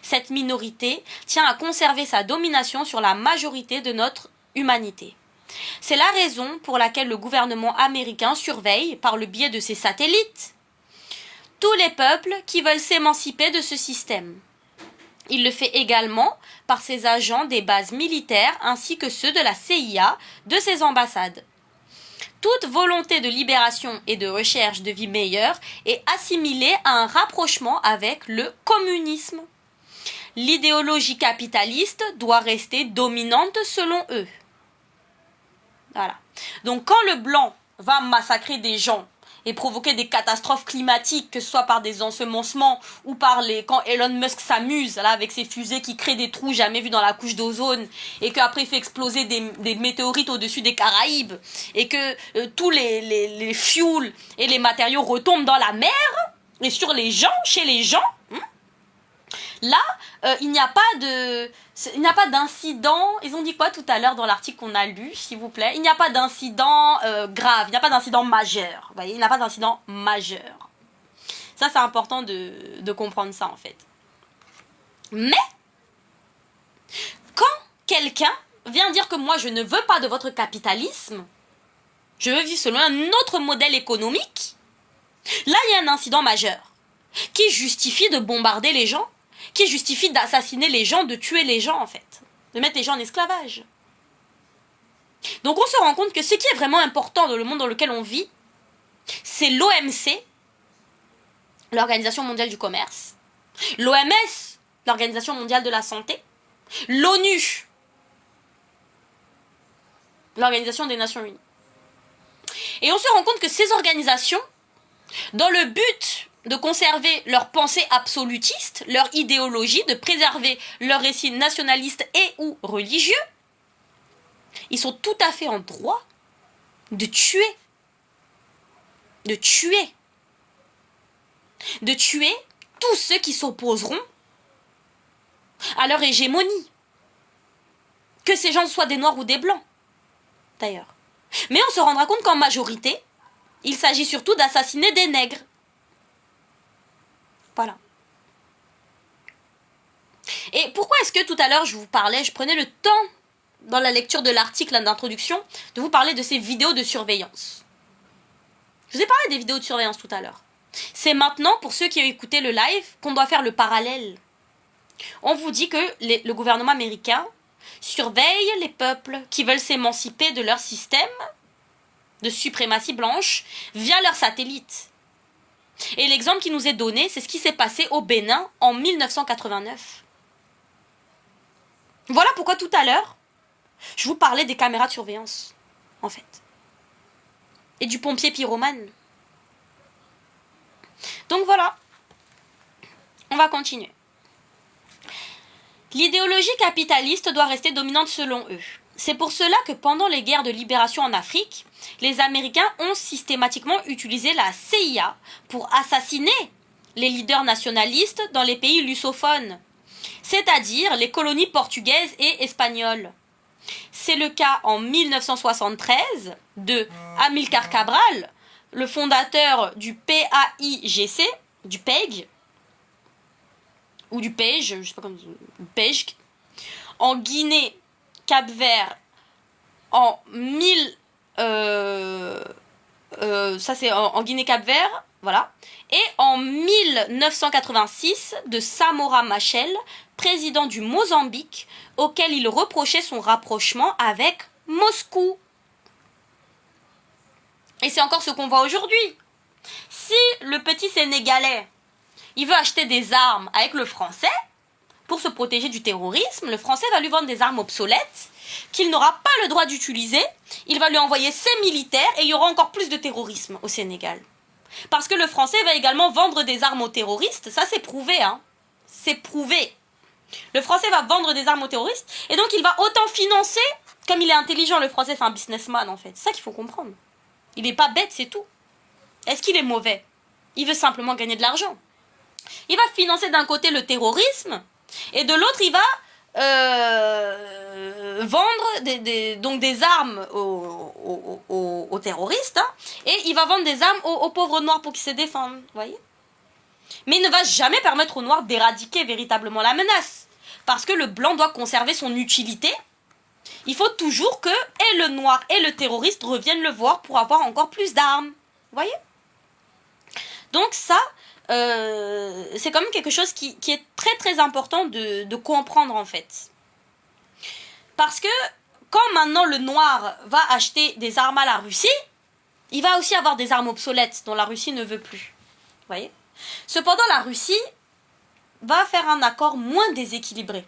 Cette minorité tient à conserver sa domination sur la majorité de notre humanité. C'est la raison pour laquelle le gouvernement américain surveille, par le biais de ses satellites, tous les peuples qui veulent s'émanciper de ce système. Il le fait également par ses agents des bases militaires ainsi que ceux de la CIA, de ses ambassades. Toute volonté de libération et de recherche de vie meilleure est assimilée à un rapprochement avec le communisme. L'idéologie capitaliste doit rester dominante selon eux. Voilà. Donc quand le blanc va massacrer des gens et provoquer des catastrophes climatiques, que ce soit par des ensemencements ou par quand Elon Musk s'amuse là avec ses fusées qui créent des trous jamais vus dans la couche d'ozone et qu'après il fait exploser des météorites au-dessus des Caraïbes et que tous les fuels et les matériaux retombent dans la mer et sur les gens, chez les gens, là, il n'y a pas d'incident. Ils ont dit quoi tout à l'heure dans l'article qu'on a lu, s'il vous plaît? Il n'y a pas d'incident grave, il n'y a pas d'incident majeur. Vous voyez, il n'y a pas d'incident majeur. Ça, c'est important de comprendre ça, en fait. Mais, quand quelqu'un vient dire que moi, je ne veux pas de votre capitalisme, je veux vivre selon un autre modèle économique, là, il y a un incident majeur qui justifie de bombarder les gens, qui justifie d'assassiner les gens, de tuer les gens en fait, de mettre les gens en esclavage. Donc on se rend compte que ce qui est vraiment important dans le monde dans lequel on vit, c'est l'OMC, l'Organisation mondiale du commerce, l'OMS, l'Organisation mondiale de la santé, l'ONU, l'Organisation des Nations Unies. Et on se rend compte que ces organisations, dans le but de conserver leur pensée absolutiste, leur idéologie, de préserver leur récit nationaliste et ou religieux, ils sont tout à fait en droit de tuer tous ceux qui s'opposeront à leur hégémonie. Que ces gens soient des noirs ou des blancs, d'ailleurs. Mais on se rendra compte qu'en majorité, il s'agit surtout d'assassiner des nègres. Voilà. Et pourquoi est-ce que tout à l'heure je vous parlais, je prenais le temps dans la lecture de l'article d'introduction de vous parler de ces vidéos de surveillance. Je vous ai parlé des vidéos de surveillance tout à l'heure. C'est maintenant, pour ceux qui ont écouté le live, qu'on doit faire le parallèle. On vous dit que le gouvernement américain surveille les peuples qui veulent s'émanciper de leur système de suprématie blanche via leurs satellites. Et l'exemple qui nous est donné, c'est ce qui s'est passé au Bénin en 1989. Voilà pourquoi tout à l'heure, je vous parlais des caméras de surveillance, en fait. Et du pompier pyromane. Donc voilà. On va continuer. L'idéologie capitaliste doit rester dominante selon eux. C'est pour cela que pendant les guerres de libération en Afrique, les Américains ont systématiquement utilisé la CIA pour assassiner les leaders nationalistes dans les pays lusophones, c'est-à-dire les colonies portugaises et espagnoles. C'est le cas en 1973 de Amilcar Cabral, le fondateur du PAIGC, du PEG, ou du PEG, je sais pas comment PEG, en Guinée, Cap-Vert, en ça c'est en Guinée-Cap-Vert, voilà. Et en 1986, de Samora Machel, président du Mozambique, auquel il reprochait son rapprochement avec Moscou. Et c'est encore ce qu'on voit aujourd'hui. Si le petit Sénégalais, il veut acheter des armes avec le Français, pour se protéger du terrorisme, le Français va lui vendre des armes obsolètes qu'il n'aura pas le droit d'utiliser. Il va lui envoyer ses militaires et il y aura encore plus de terrorisme au Sénégal. Parce que le Français va également vendre des armes aux terroristes, ça c'est prouvé, hein. C'est prouvé. Le Français va vendre des armes aux terroristes et donc il va autant financer, comme il est intelligent, le Français c'est un businessman en fait. C'est ça qu'il faut comprendre. Il n'est pas bête, c'est tout. Est-ce qu'il est mauvais? Il veut simplement gagner de l'argent. Il va financer d'un côté le terrorisme et de l'autre il va vendre des armes aux terroristes, hein, et il va vendre des armes aux pauvres noirs pour qu'ils se défendent, vous voyez. Mais il ne va jamais permettre aux noirs d'éradiquer véritablement la menace, parce que le blanc doit conserver son utilité. Il faut toujours que et le noir et le terroriste reviennent le voir pour avoir encore plus d'armes, vous voyez. Donc ça, c'est quand même quelque chose qui est très très important de comprendre en fait. Parce que quand maintenant le noir va acheter des armes à la Russie, il va aussi avoir des armes obsolètes dont la Russie ne veut plus. Vous voyez? Cependant, la Russie va faire un accord moins déséquilibré.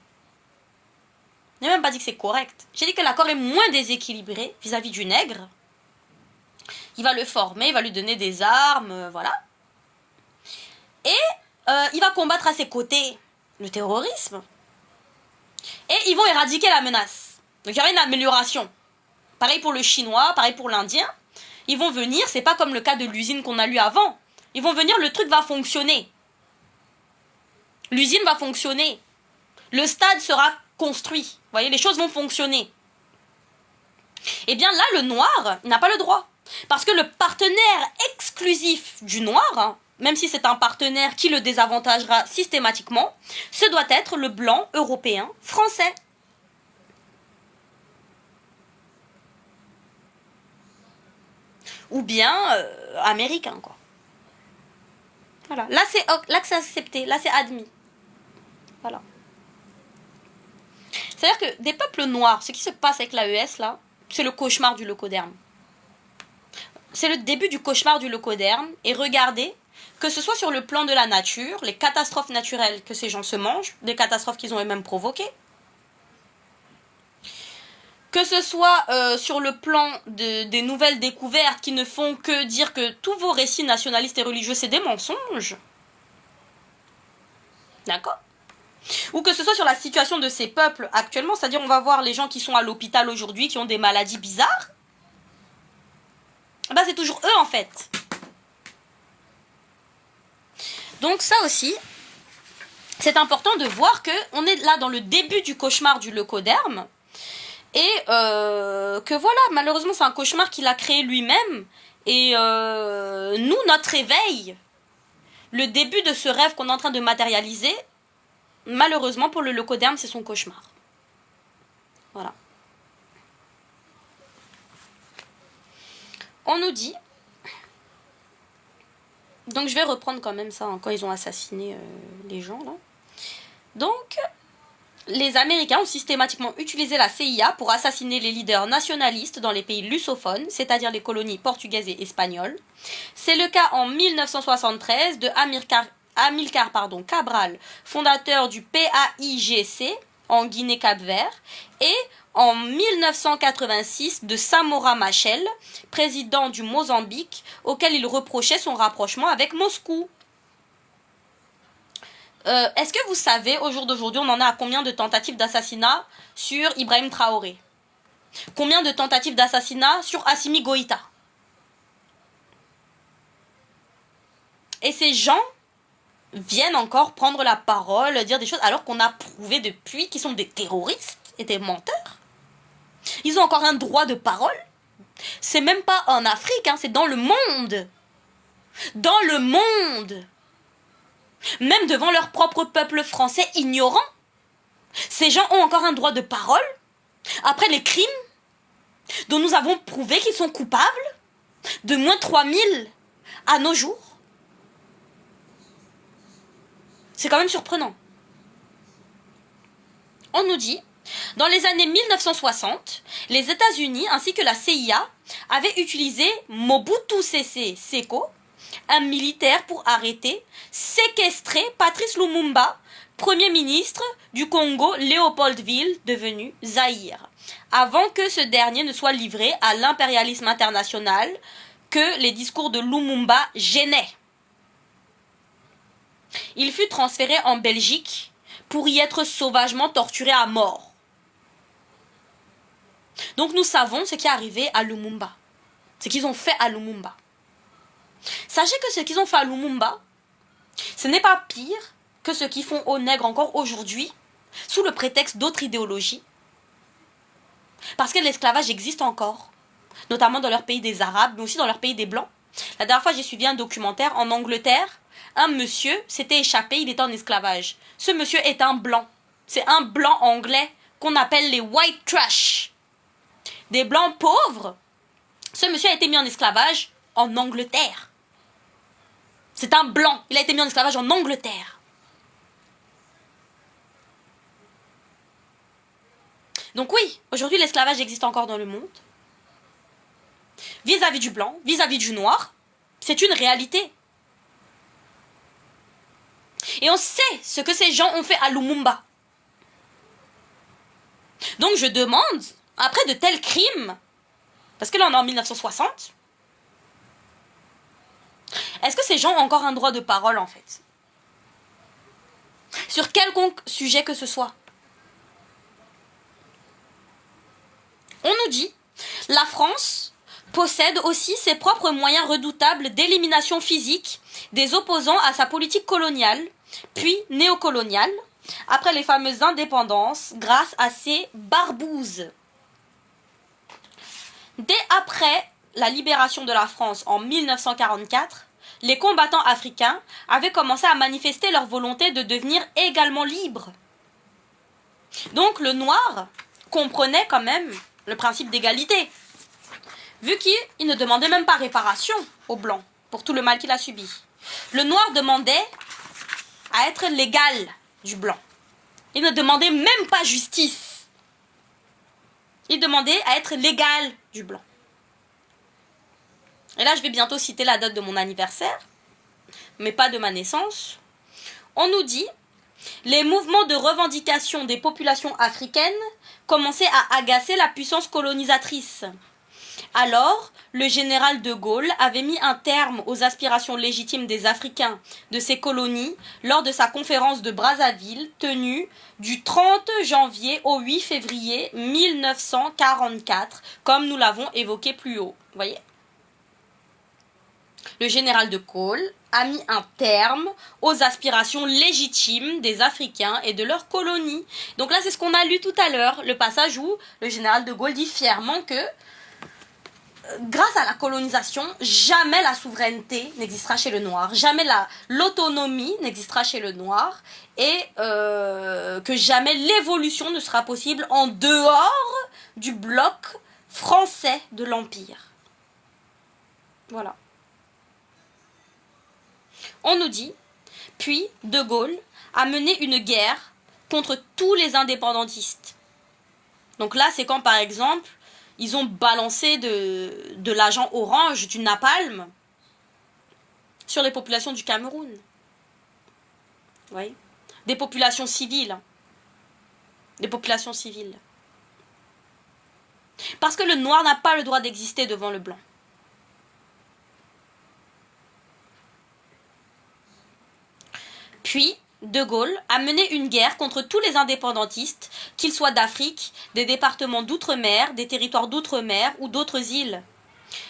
Je n'ai même pas dit que c'est correct. J'ai dit que l'accord est moins déséquilibré vis-à-vis du nègre. Il va le former, il va lui donner des armes, voilà. Et il va combattre à ses côtés le terrorisme. Et ils vont éradiquer la menace. Donc il y aura une amélioration. Pareil pour le chinois, pareil pour l'indien. Ils vont venir, c'est pas comme le cas de l'usine qu'on a lu avant. Ils vont venir, le truc va fonctionner. L'usine va fonctionner. Le stade sera construit. Vous voyez, les choses vont fonctionner. Et bien là, le noir n'a pas le droit. Parce que le partenaire exclusif du noir, hein, même si c'est un partenaire qui le désavantagera systématiquement, ce doit être le blanc européen français. Ou bien américain, quoi. Voilà. Là, c'est accepté, là, c'est admis. Voilà. C'est-à-dire que des peuples noirs, ce qui se passe avec l'AES, là, c'est le cauchemar du leucoderme. C'est le début du cauchemar du leucoderme. Et regardez, que ce soit sur le plan de la nature, les catastrophes naturelles que ces gens se mangent, des catastrophes qu'ils ont eux-mêmes provoquées, que ce soit sur le plan des nouvelles découvertes qui ne font que dire que tous vos récits nationalistes et religieux, c'est des mensonges. D'accord? Ou que ce soit sur la situation de ces peuples actuellement, c'est-à-dire on va voir les gens qui sont à l'hôpital aujourd'hui, qui ont des maladies bizarres. Ben, c'est toujours eux en fait. Donc ça aussi, c'est important de voir qu'on est là dans le début du cauchemar du leucoderme. Et que voilà, malheureusement c'est un cauchemar qu'il a créé lui-même. Et nous, notre réveil, le début de ce rêve qu'on est en train de matérialiser, malheureusement pour le leucoderme, c'est son cauchemar. Voilà. On nous dit, donc je vais reprendre quand même ça, hein, quand ils ont assassiné les gens là. Donc, les Américains ont systématiquement utilisé la CIA pour assassiner les leaders nationalistes dans les pays lusophones, c'est-à-dire les colonies portugaises et espagnoles. C'est le cas en 1973 de Amilcar Cabral, fondateur du PAIGC en Guinée-Cap-Vert, et en 1986 de Samora Machel, président du Mozambique, auquel il reprochait son rapprochement avec Moscou. Est-ce que vous savez, au jour d'aujourd'hui, on en a à combien de tentatives d'assassinat sur Ibrahim Traoré? Combien de tentatives d'assassinat sur Assimi Goïta? Et ces gens viennent encore prendre la parole, dire des choses, alors qu'on a prouvé depuis qu'ils sont des terroristes et des menteurs. Ils ont encore un droit de parole. C'est même pas en Afrique, hein, c'est dans le monde. Dans le monde. Même devant leur propre peuple français ignorant. Ces gens ont encore un droit de parole. Après les crimes dont nous avons prouvé qu'ils sont coupables, de moins 3000 à nos jours. C'est quand même surprenant. On nous dit, dans les années 1960, les États-Unis ainsi que la CIA avaient utilisé Mobutu Sese Seko un militaire pour arrêter, séquestrer Patrice Lumumba, Premier ministre du Congo Léopoldville, devenu Zaïre, avant que ce dernier ne soit livré à l'impérialisme international que les discours de Lumumba gênaient. Il fut transféré en Belgique pour y être sauvagement torturé à mort. Donc nous savons ce qui est arrivé à Lumumba, ce qu'ils ont fait à Lumumba. Sachez que ce qu'ils ont fait à Lumumba, ce n'est pas pire que ce qu'ils font aux nègres encore aujourd'hui, sous le prétexte d'autres idéologies. Parce que l'esclavage existe encore, notamment dans leur pays des Arabes, mais aussi dans leur pays des Blancs. La dernière fois, j'ai suivi un documentaire en Angleterre. Un monsieur s'était échappé, il était en esclavage. Ce monsieur est un blanc. C'est un blanc anglais qu'on appelle les white trash. Des blancs pauvres. Ce monsieur a été mis en esclavage en Angleterre. C'est un blanc. Il a été mis en esclavage en Angleterre. Donc oui, aujourd'hui l'esclavage existe encore dans le monde. Vis-à-vis du blanc, vis-à-vis du noir, c'est une réalité. Et on sait ce que ces gens ont fait à Lumumba. Donc je demande, après de tels crimes, parce que là on est en 1960, est-ce que ces gens ont encore un droit de parole en fait? Sur quelconque sujet que ce soit. On nous dit, la France possède aussi ses propres moyens redoutables d'élimination physique des opposants à sa politique coloniale, puis néocoloniale, après les fameuses indépendances, grâce à ses barbouzes. Dès après la libération de la France en 1944, les combattants africains avaient commencé à manifester leur volonté de devenir également libres. Donc le noir comprenait quand même le principe d'égalité, vu qu'il ne demandait même pas réparation au blanc pour tout le mal qu'il a subi. Le noir demandait à être l'égal du blanc. Il ne demandait même pas justice. Il demandait à être l'égal du blanc. Et là, je vais bientôt citer la date de mon anniversaire, mais pas de ma naissance. On nous dit, les mouvements de revendication des populations africaines commençaient à agacer la puissance colonisatrice. Alors, le général de Gaulle avait mis un terme aux aspirations légitimes des Africains de ces colonies lors de sa conférence de Brazzaville tenue du 30 janvier au 8 février 1944, comme nous l'avons évoqué plus haut. Vous voyez ? Le général de Gaulle a mis un terme aux aspirations légitimes des Africains et de leurs colonies. Donc là, c'est ce qu'on a lu tout à l'heure, le passage où le général de Gaulle dit fièrement que grâce à la colonisation, jamais la souveraineté n'existera chez le noir, jamais l'autonomie n'existera chez le noir, et que jamais l'évolution ne sera possible en dehors du bloc français de l'Empire. Voilà. On nous dit, puis De Gaulle a mené une guerre contre tous les indépendantistes. Donc là, c'est quand par exemple, ils ont balancé de l'agent orange, du napalm, sur les populations du Cameroun. Vous voyez ? Des populations civiles. Des populations civiles. Parce que le noir n'a pas le droit d'exister devant le blanc. Puis, De Gaulle a mené une guerre contre tous les indépendantistes, qu'ils soient d'Afrique, des départements d'outre-mer, des territoires d'outre-mer ou d'autres îles.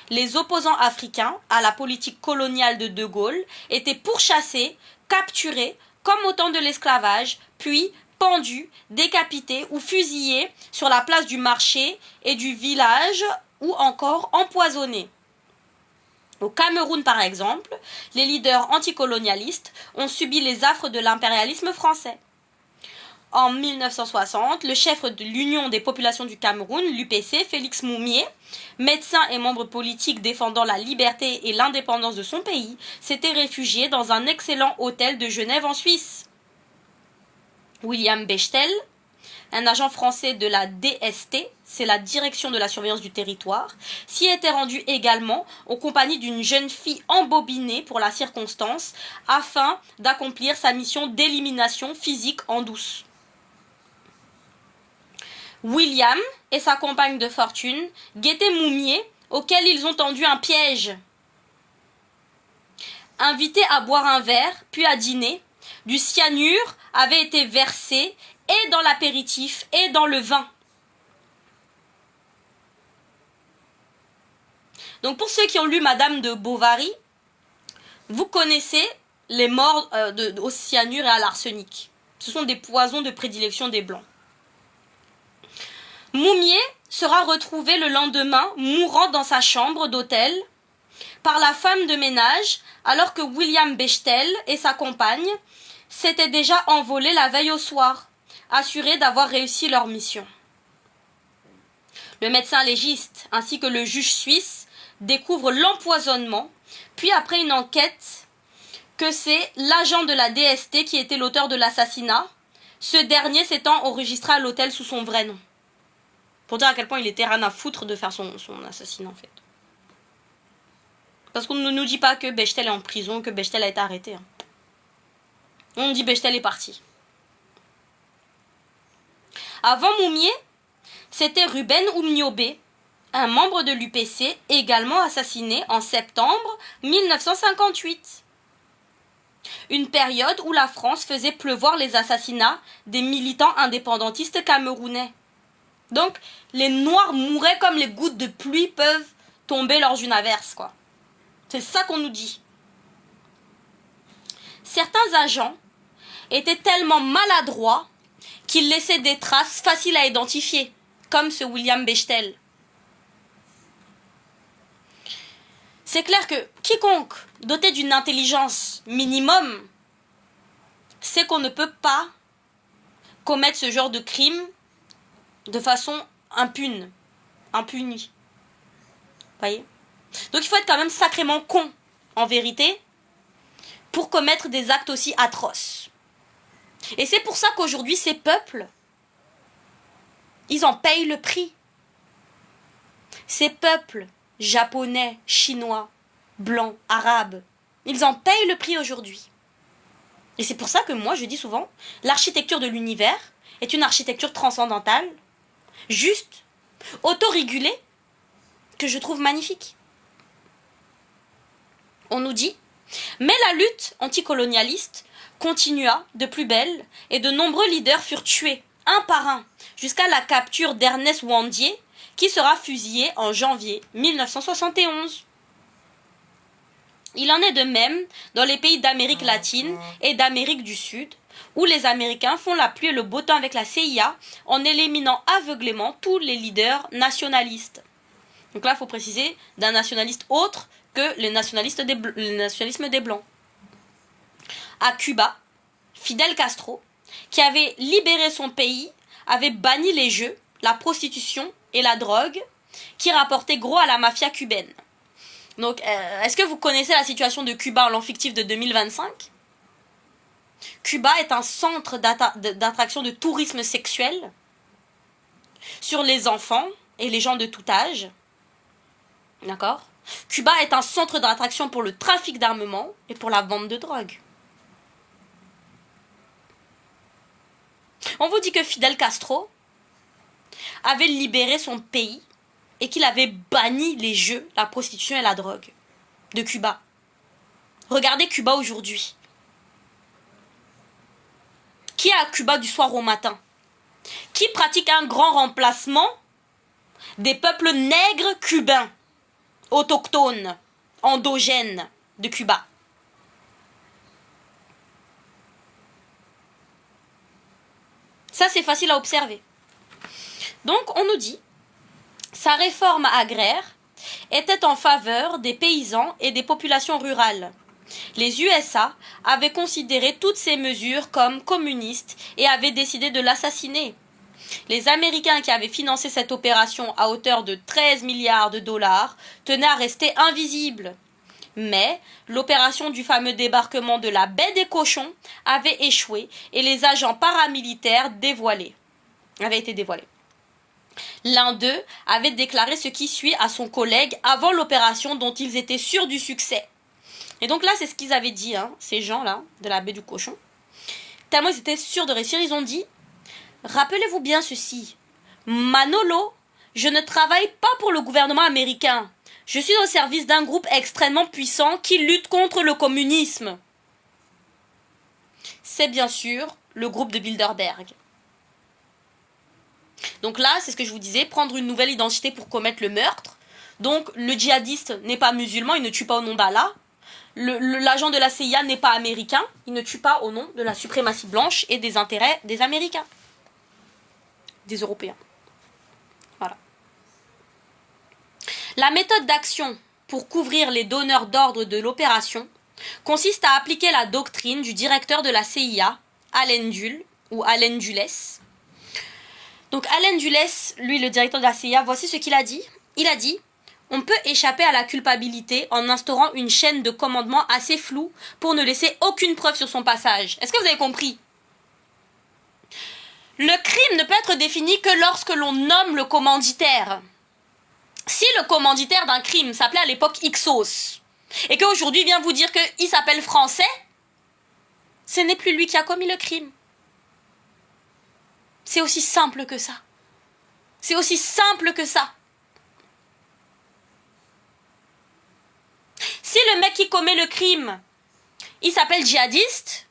Les opposants africains à la politique coloniale de De Gaulle étaient pourchassés, capturés, comme au temps de l'esclavage, puis pendus, décapités ou fusillés sur la place du marché et du village ou encore empoisonnés. Au Cameroun, par exemple, les leaders anticolonialistes ont subi les affres de l'impérialisme français. En 1960, le chef de l'Union des populations du Cameroun, l'UPC, Félix Moumié, médecin et membre politique défendant la liberté et l'indépendance de son pays, s'était réfugié dans un excellent hôtel de Genève en Suisse. William Bechtel, un agent français de la DST, c'est la direction de la surveillance du territoire, s'y était rendu également en compagnie d'une jeune fille embobinée pour la circonstance afin d'accomplir sa mission d'élimination physique en douce. William et sa compagne de fortune guettaient Moumié, auquel ils ont tendu un piège. Invités à boire un verre, puis à dîner, du cyanure avait été versé et dans l'apéritif et dans le vin. Donc pour ceux qui ont lu Madame de Bovary, vous connaissez les morts au cyanure et à l'arsenic. Ce sont des poisons de prédilection des Blancs. Moumié sera retrouvé le lendemain mourant dans sa chambre d'hôtel par la femme de ménage alors que William Bechtel et sa compagne s'étaient déjà envolés la veille au soir, assurés d'avoir réussi leur mission. Le médecin légiste ainsi que le juge suisse découvrent l'empoisonnement, puis après une enquête que c'est l'agent de la DST qui était l'auteur de l'assassinat, ce dernier s'étant enregistré à l'hôtel sous son vrai nom. Pour dire à quel point il était rien à foutre de faire son assassinat en fait. Parce qu'on ne nous dit pas que Bechtel est en prison, que Bechtel a été arrêté. On dit Bechtel est parti. Avant Moumié, c'était Ruben Oumniobé, un membre de l'UPC, également assassiné en septembre 1958. Une période où la France faisait pleuvoir les assassinats des militants indépendantistes camerounais. Donc, les Noirs mouraient comme les gouttes de pluie peuvent tomber lors d'une averse, quoi. C'est ça qu'on nous dit. Certains agents étaient tellement maladroits qu'ils laissaient des traces faciles à identifier, comme ce William Bechtel. C'est clair que quiconque doté d'une intelligence minimum sait qu'on ne peut pas commettre ce genre de crime de façon impunie. Voyez ? Donc il faut être quand même sacrément con, en vérité, pour commettre des actes aussi atroces. Et c'est pour ça qu'aujourd'hui, ces peuples, ils en payent le prix. Ces peuples, japonais, chinois, blancs, arabes, ils en payent le prix aujourd'hui. Et c'est pour ça que moi, je dis souvent, l'architecture de l'univers est une architecture transcendantale, juste, autorégulée, que je trouve magnifique. On nous dit, mais la lutte anticolonialiste continua de plus belle et de nombreux leaders furent tués, un par un, jusqu'à la capture d'Ernest Ouandier, qui sera fusillé en janvier 1971. Il en est de même dans les pays d'Amérique latine et d'Amérique du Sud, où les Américains font la pluie et le beau temps avec la CIA en éliminant aveuglément tous les leaders nationalistes. Donc là, il faut préciser d'un nationaliste autre que le nationalisme des Blancs. À Cuba, Fidel Castro, qui avait libéré son pays, avait banni les jeux, la prostitution et la drogue, qui rapportaient gros à la mafia cubaine. Donc, est-ce que vous connaissez la situation de Cuba en l'an fictif de 2025 ? Cuba est un centre d'attraction de tourisme sexuel sur les enfants et les gens de tout âge. D'accord ? Cuba est un centre d'attraction pour le trafic d'armement et pour la vente de drogue. On vous dit que Fidel Castro avait libéré son pays et qu'il avait banni les jeux, la prostitution et la drogue de Cuba. Regardez Cuba aujourd'hui. Qui est à Cuba du soir au matin? Qui pratique un grand remplacement des peuples nègres cubains, autochtones, endogènes de Cuba? Ça, c'est facile à observer. Donc, on nous dit, sa réforme agraire était en faveur des paysans et des populations rurales. Les USA avaient considéré toutes ces mesures comme communistes et avaient décidé de l'assassiner. Les Américains qui avaient financé cette opération à hauteur de 13 milliards de dollars tenaient à rester invisibles. Mais l'opération du fameux débarquement de la baie des Cochons avait échoué et les agents paramilitaires avaient été dévoilés. L'un d'eux avait déclaré ce qui suit à son collègue avant l'opération dont ils étaient sûrs du succès. Et donc là, c'est ce qu'ils avaient dit, hein, ces gens-là, de la baie du Cochon. Tellement ils étaient sûrs de réussir, ils ont dit « Rappelez-vous bien ceci, Manolo, je ne travaille pas pour le gouvernement américain. Je suis au service d'un groupe extrêmement puissant qui lutte contre le communisme. » C'est bien sûr le groupe de Bilderberg. Donc là, c'est ce que je vous disais, prendre une nouvelle identité pour commettre le meurtre. Donc le djihadiste n'est pas musulman, il ne tue pas au nom d'Allah. L'agent de la CIA n'est pas américain, il ne tue pas au nom de la suprématie blanche et des intérêts des Américains. Des Européens. Voilà. La méthode d'action pour couvrir les donneurs d'ordre de l'opération consiste à appliquer la doctrine du directeur de la CIA, Allen Dulles, ou Allen Dulles. Donc Allen Dulles, lui le directeur de la CIA, voici ce qu'il a dit. Il a dit « On peut échapper à la culpabilité en instaurant une chaîne de commandement assez floue pour ne laisser aucune preuve sur son passage. » Est-ce que vous avez compris? Le crime ne peut être défini que lorsque l'on nomme le commanditaire. Si le commanditaire d'un crime s'appelait à l'époque Ixos, et qu'aujourd'hui vient vous dire qu'il s'appelle Français, ce n'est plus lui qui a commis le crime. C'est aussi simple que ça. C'est aussi simple que ça. Si le mec qui commet le crime, il s'appelle djihadiste,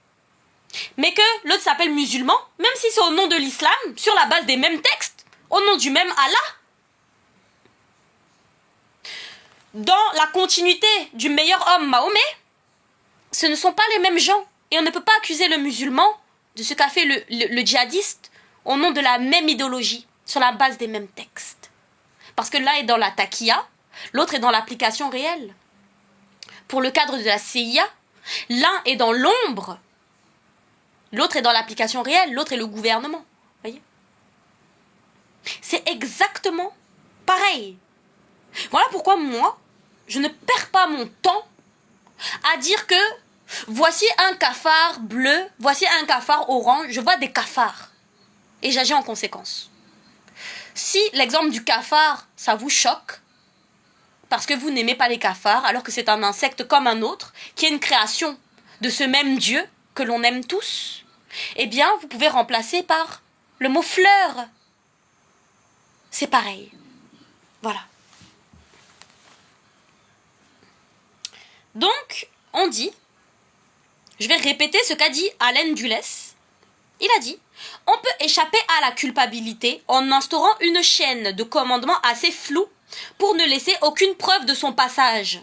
mais que l'autre s'appelle musulman, même si c'est au nom de l'islam, sur la base des mêmes textes, au nom du même Allah, dans la continuité du meilleur homme Mahomet, ce ne sont pas les mêmes gens. Et on ne peut pas accuser le musulman de ce qu'a fait le djihadiste au nom de la même idéologie, sur la base des mêmes textes. Parce que l'un est dans la taqiya, l'autre est dans l'application réelle. Pour le cadre de la CIA, l'un est dans l'ombre, l'autre est dans l'application réelle, l'autre est le gouvernement. Voyez ? C'est exactement pareil. Voilà pourquoi moi, je ne perds pas mon temps à dire que voici un cafard bleu, voici un cafard orange, je vois des cafards. Et j'agis en conséquence. Si l'exemple du cafard, ça vous choque, parce que vous n'aimez pas les cafards, alors que c'est un insecte comme un autre, qui est une création de ce même Dieu que l'on aime tous, eh bien, vous pouvez remplacer par le mot fleur. C'est pareil. Voilà. Donc, on dit, je vais répéter ce qu'a dit Allen Dulles. Il a dit, on peut échapper à la culpabilité en instaurant une chaîne de commandement assez floue pour ne laisser aucune preuve de son passage.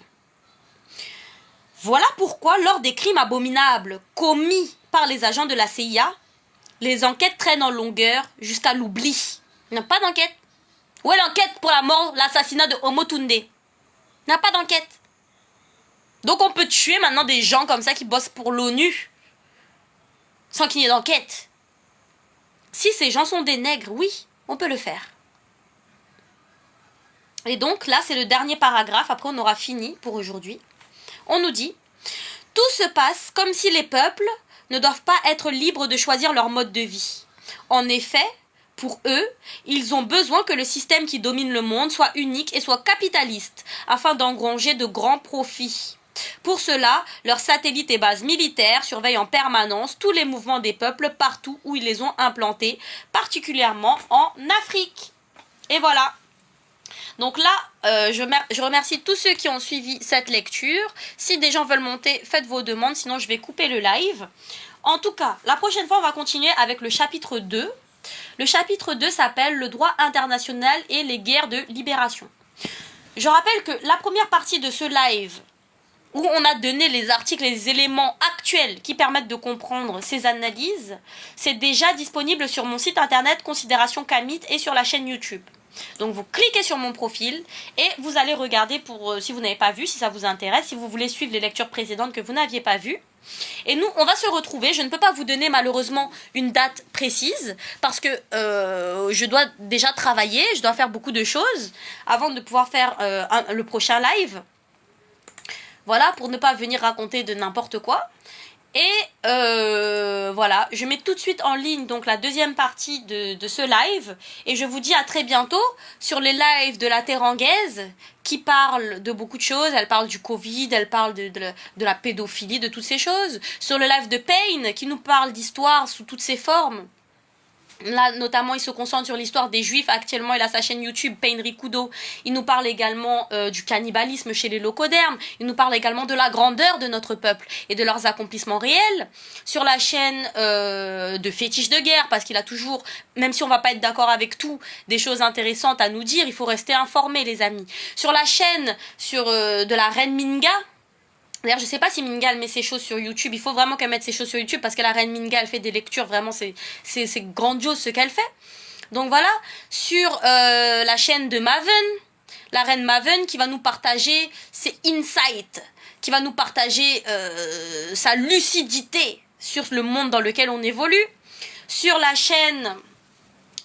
Voilà pourquoi, lors des crimes abominables commis par les agents de la CIA, les enquêtes traînent en longueur jusqu'à l'oubli. Il n'y a pas d'enquête. Où est l'enquête pour la mort, l'assassinat de Omotunde? Il n'y a pas d'enquête. Donc on peut tuer maintenant des gens comme ça qui bossent pour l'ONU sans qu'il y ait d'enquête. Si ces gens sont des nègres, oui, on peut le faire. Et donc là, c'est le dernier paragraphe, après on aura fini pour aujourd'hui. On nous dit « Tout se passe comme si les peuples ne doivent pas être libres de choisir leur mode de vie. En effet, pour eux, ils ont besoin que le système qui domine le monde soit unique et soit capitaliste, afin d'engranger de grands profits. Pour cela, leurs satellites et bases militaires surveillent en permanence tous les mouvements des peuples partout où ils les ont implantés, particulièrement en Afrique. » Et voilà. Donc là, je remercie tous ceux qui ont suivi cette lecture. Si des gens veulent monter, faites vos demandes, sinon je vais couper le live. En tout cas, la prochaine fois, on va continuer avec le chapitre 2. Le chapitre 2 s'appelle « Le droit international et les guerres de libération ». Je rappelle que la première partie de ce live, où on a donné les articles et les éléments actuels qui permettent de comprendre ces analyses, c'est déjà disponible sur mon site internet Considération Kamite et sur la chaîne YouTube. Donc vous cliquez sur mon profil et vous allez regarder pour si vous n'avez pas vu, si ça vous intéresse, si vous voulez suivre les lectures précédentes que vous n'aviez pas vues. Et nous, on va se retrouver. Je ne peux pas vous donner malheureusement une date précise parce que je dois déjà travailler, je dois faire beaucoup de choses avant de pouvoir faire le prochain live. Voilà, pour ne pas venir raconter de n'importe quoi. Et voilà, je mets tout de suite en ligne donc la deuxième partie de ce live. Et je vous dis à très bientôt sur les lives de la Terrangaise qui parle de beaucoup de choses. Elle parle du Covid, elle parle de la pédophilie, de toutes ces choses. Sur le live de Pain qui nous parle d'histoire sous toutes ses formes. Là, notamment, il se concentre sur l'histoire des Juifs. Actuellement, il a sa chaîne YouTube, Pain Rikudo. Il nous parle également du cannibalisme chez les locodermes. Il nous parle également de la grandeur de notre peuple et de leurs accomplissements réels. Sur la chaîne de Fétiche de guerre, parce qu'il a toujours, même si on va pas être d'accord avec tout, des choses intéressantes à nous dire. Il faut rester informé, les amis. Sur la chaîne de la reine Minga. D'ailleurs, je sais pas si Minga elle met ses choses sur YouTube. Il faut vraiment qu'elle mette ses choses sur YouTube parce que la reine Minga elle fait des lectures. Vraiment, c'est grandiose ce qu'elle fait. Donc voilà. Sur la chaîne de Maven, la reine Maven qui va nous partager ses insights, qui va nous partager sa lucidité sur le monde dans lequel on évolue. Sur la chaîne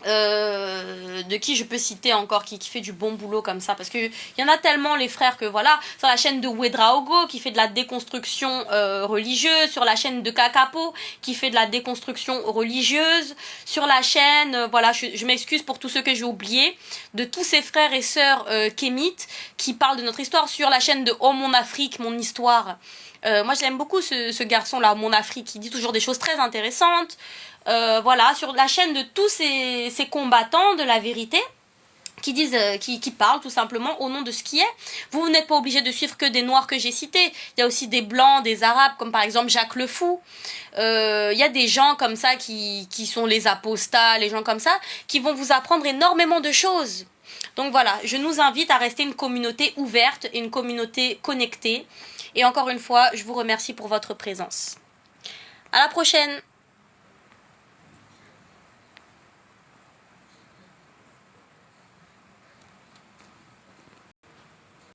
de qui je peux citer encore qui fait du bon boulot comme ça, parce que il y en a tellement les frères que voilà. Sur la chaîne de Wedraogo qui fait de la déconstruction religieuse, sur la chaîne de Kakapo qui fait de la déconstruction religieuse, sur la chaîne voilà, je m'excuse pour tous ceux que j'ai oubliés, de tous ces frères et sœurs kémites qui parlent de notre histoire. Sur la chaîne de Oh mon Afrique, mon histoire, moi je l'aime beaucoup ce garçon là, Mon Afrique, qui dit toujours des choses très intéressantes. Voilà, sur la chaîne de tous ces combattants de la vérité qui disent, qui parlent tout simplement au nom de ce qui est. Vous n'êtes pas obligé de suivre que des noirs que j'ai cités. Il y a aussi des blancs, des arabes, comme par exemple Jacques le Fou. Il y a des gens comme ça qui sont les apostats, les gens comme ça, qui vont vous apprendre énormément de choses. Donc voilà, je nous invite à rester une communauté ouverte et une communauté connectée. Et encore une fois, je vous remercie pour votre présence. À la prochaine!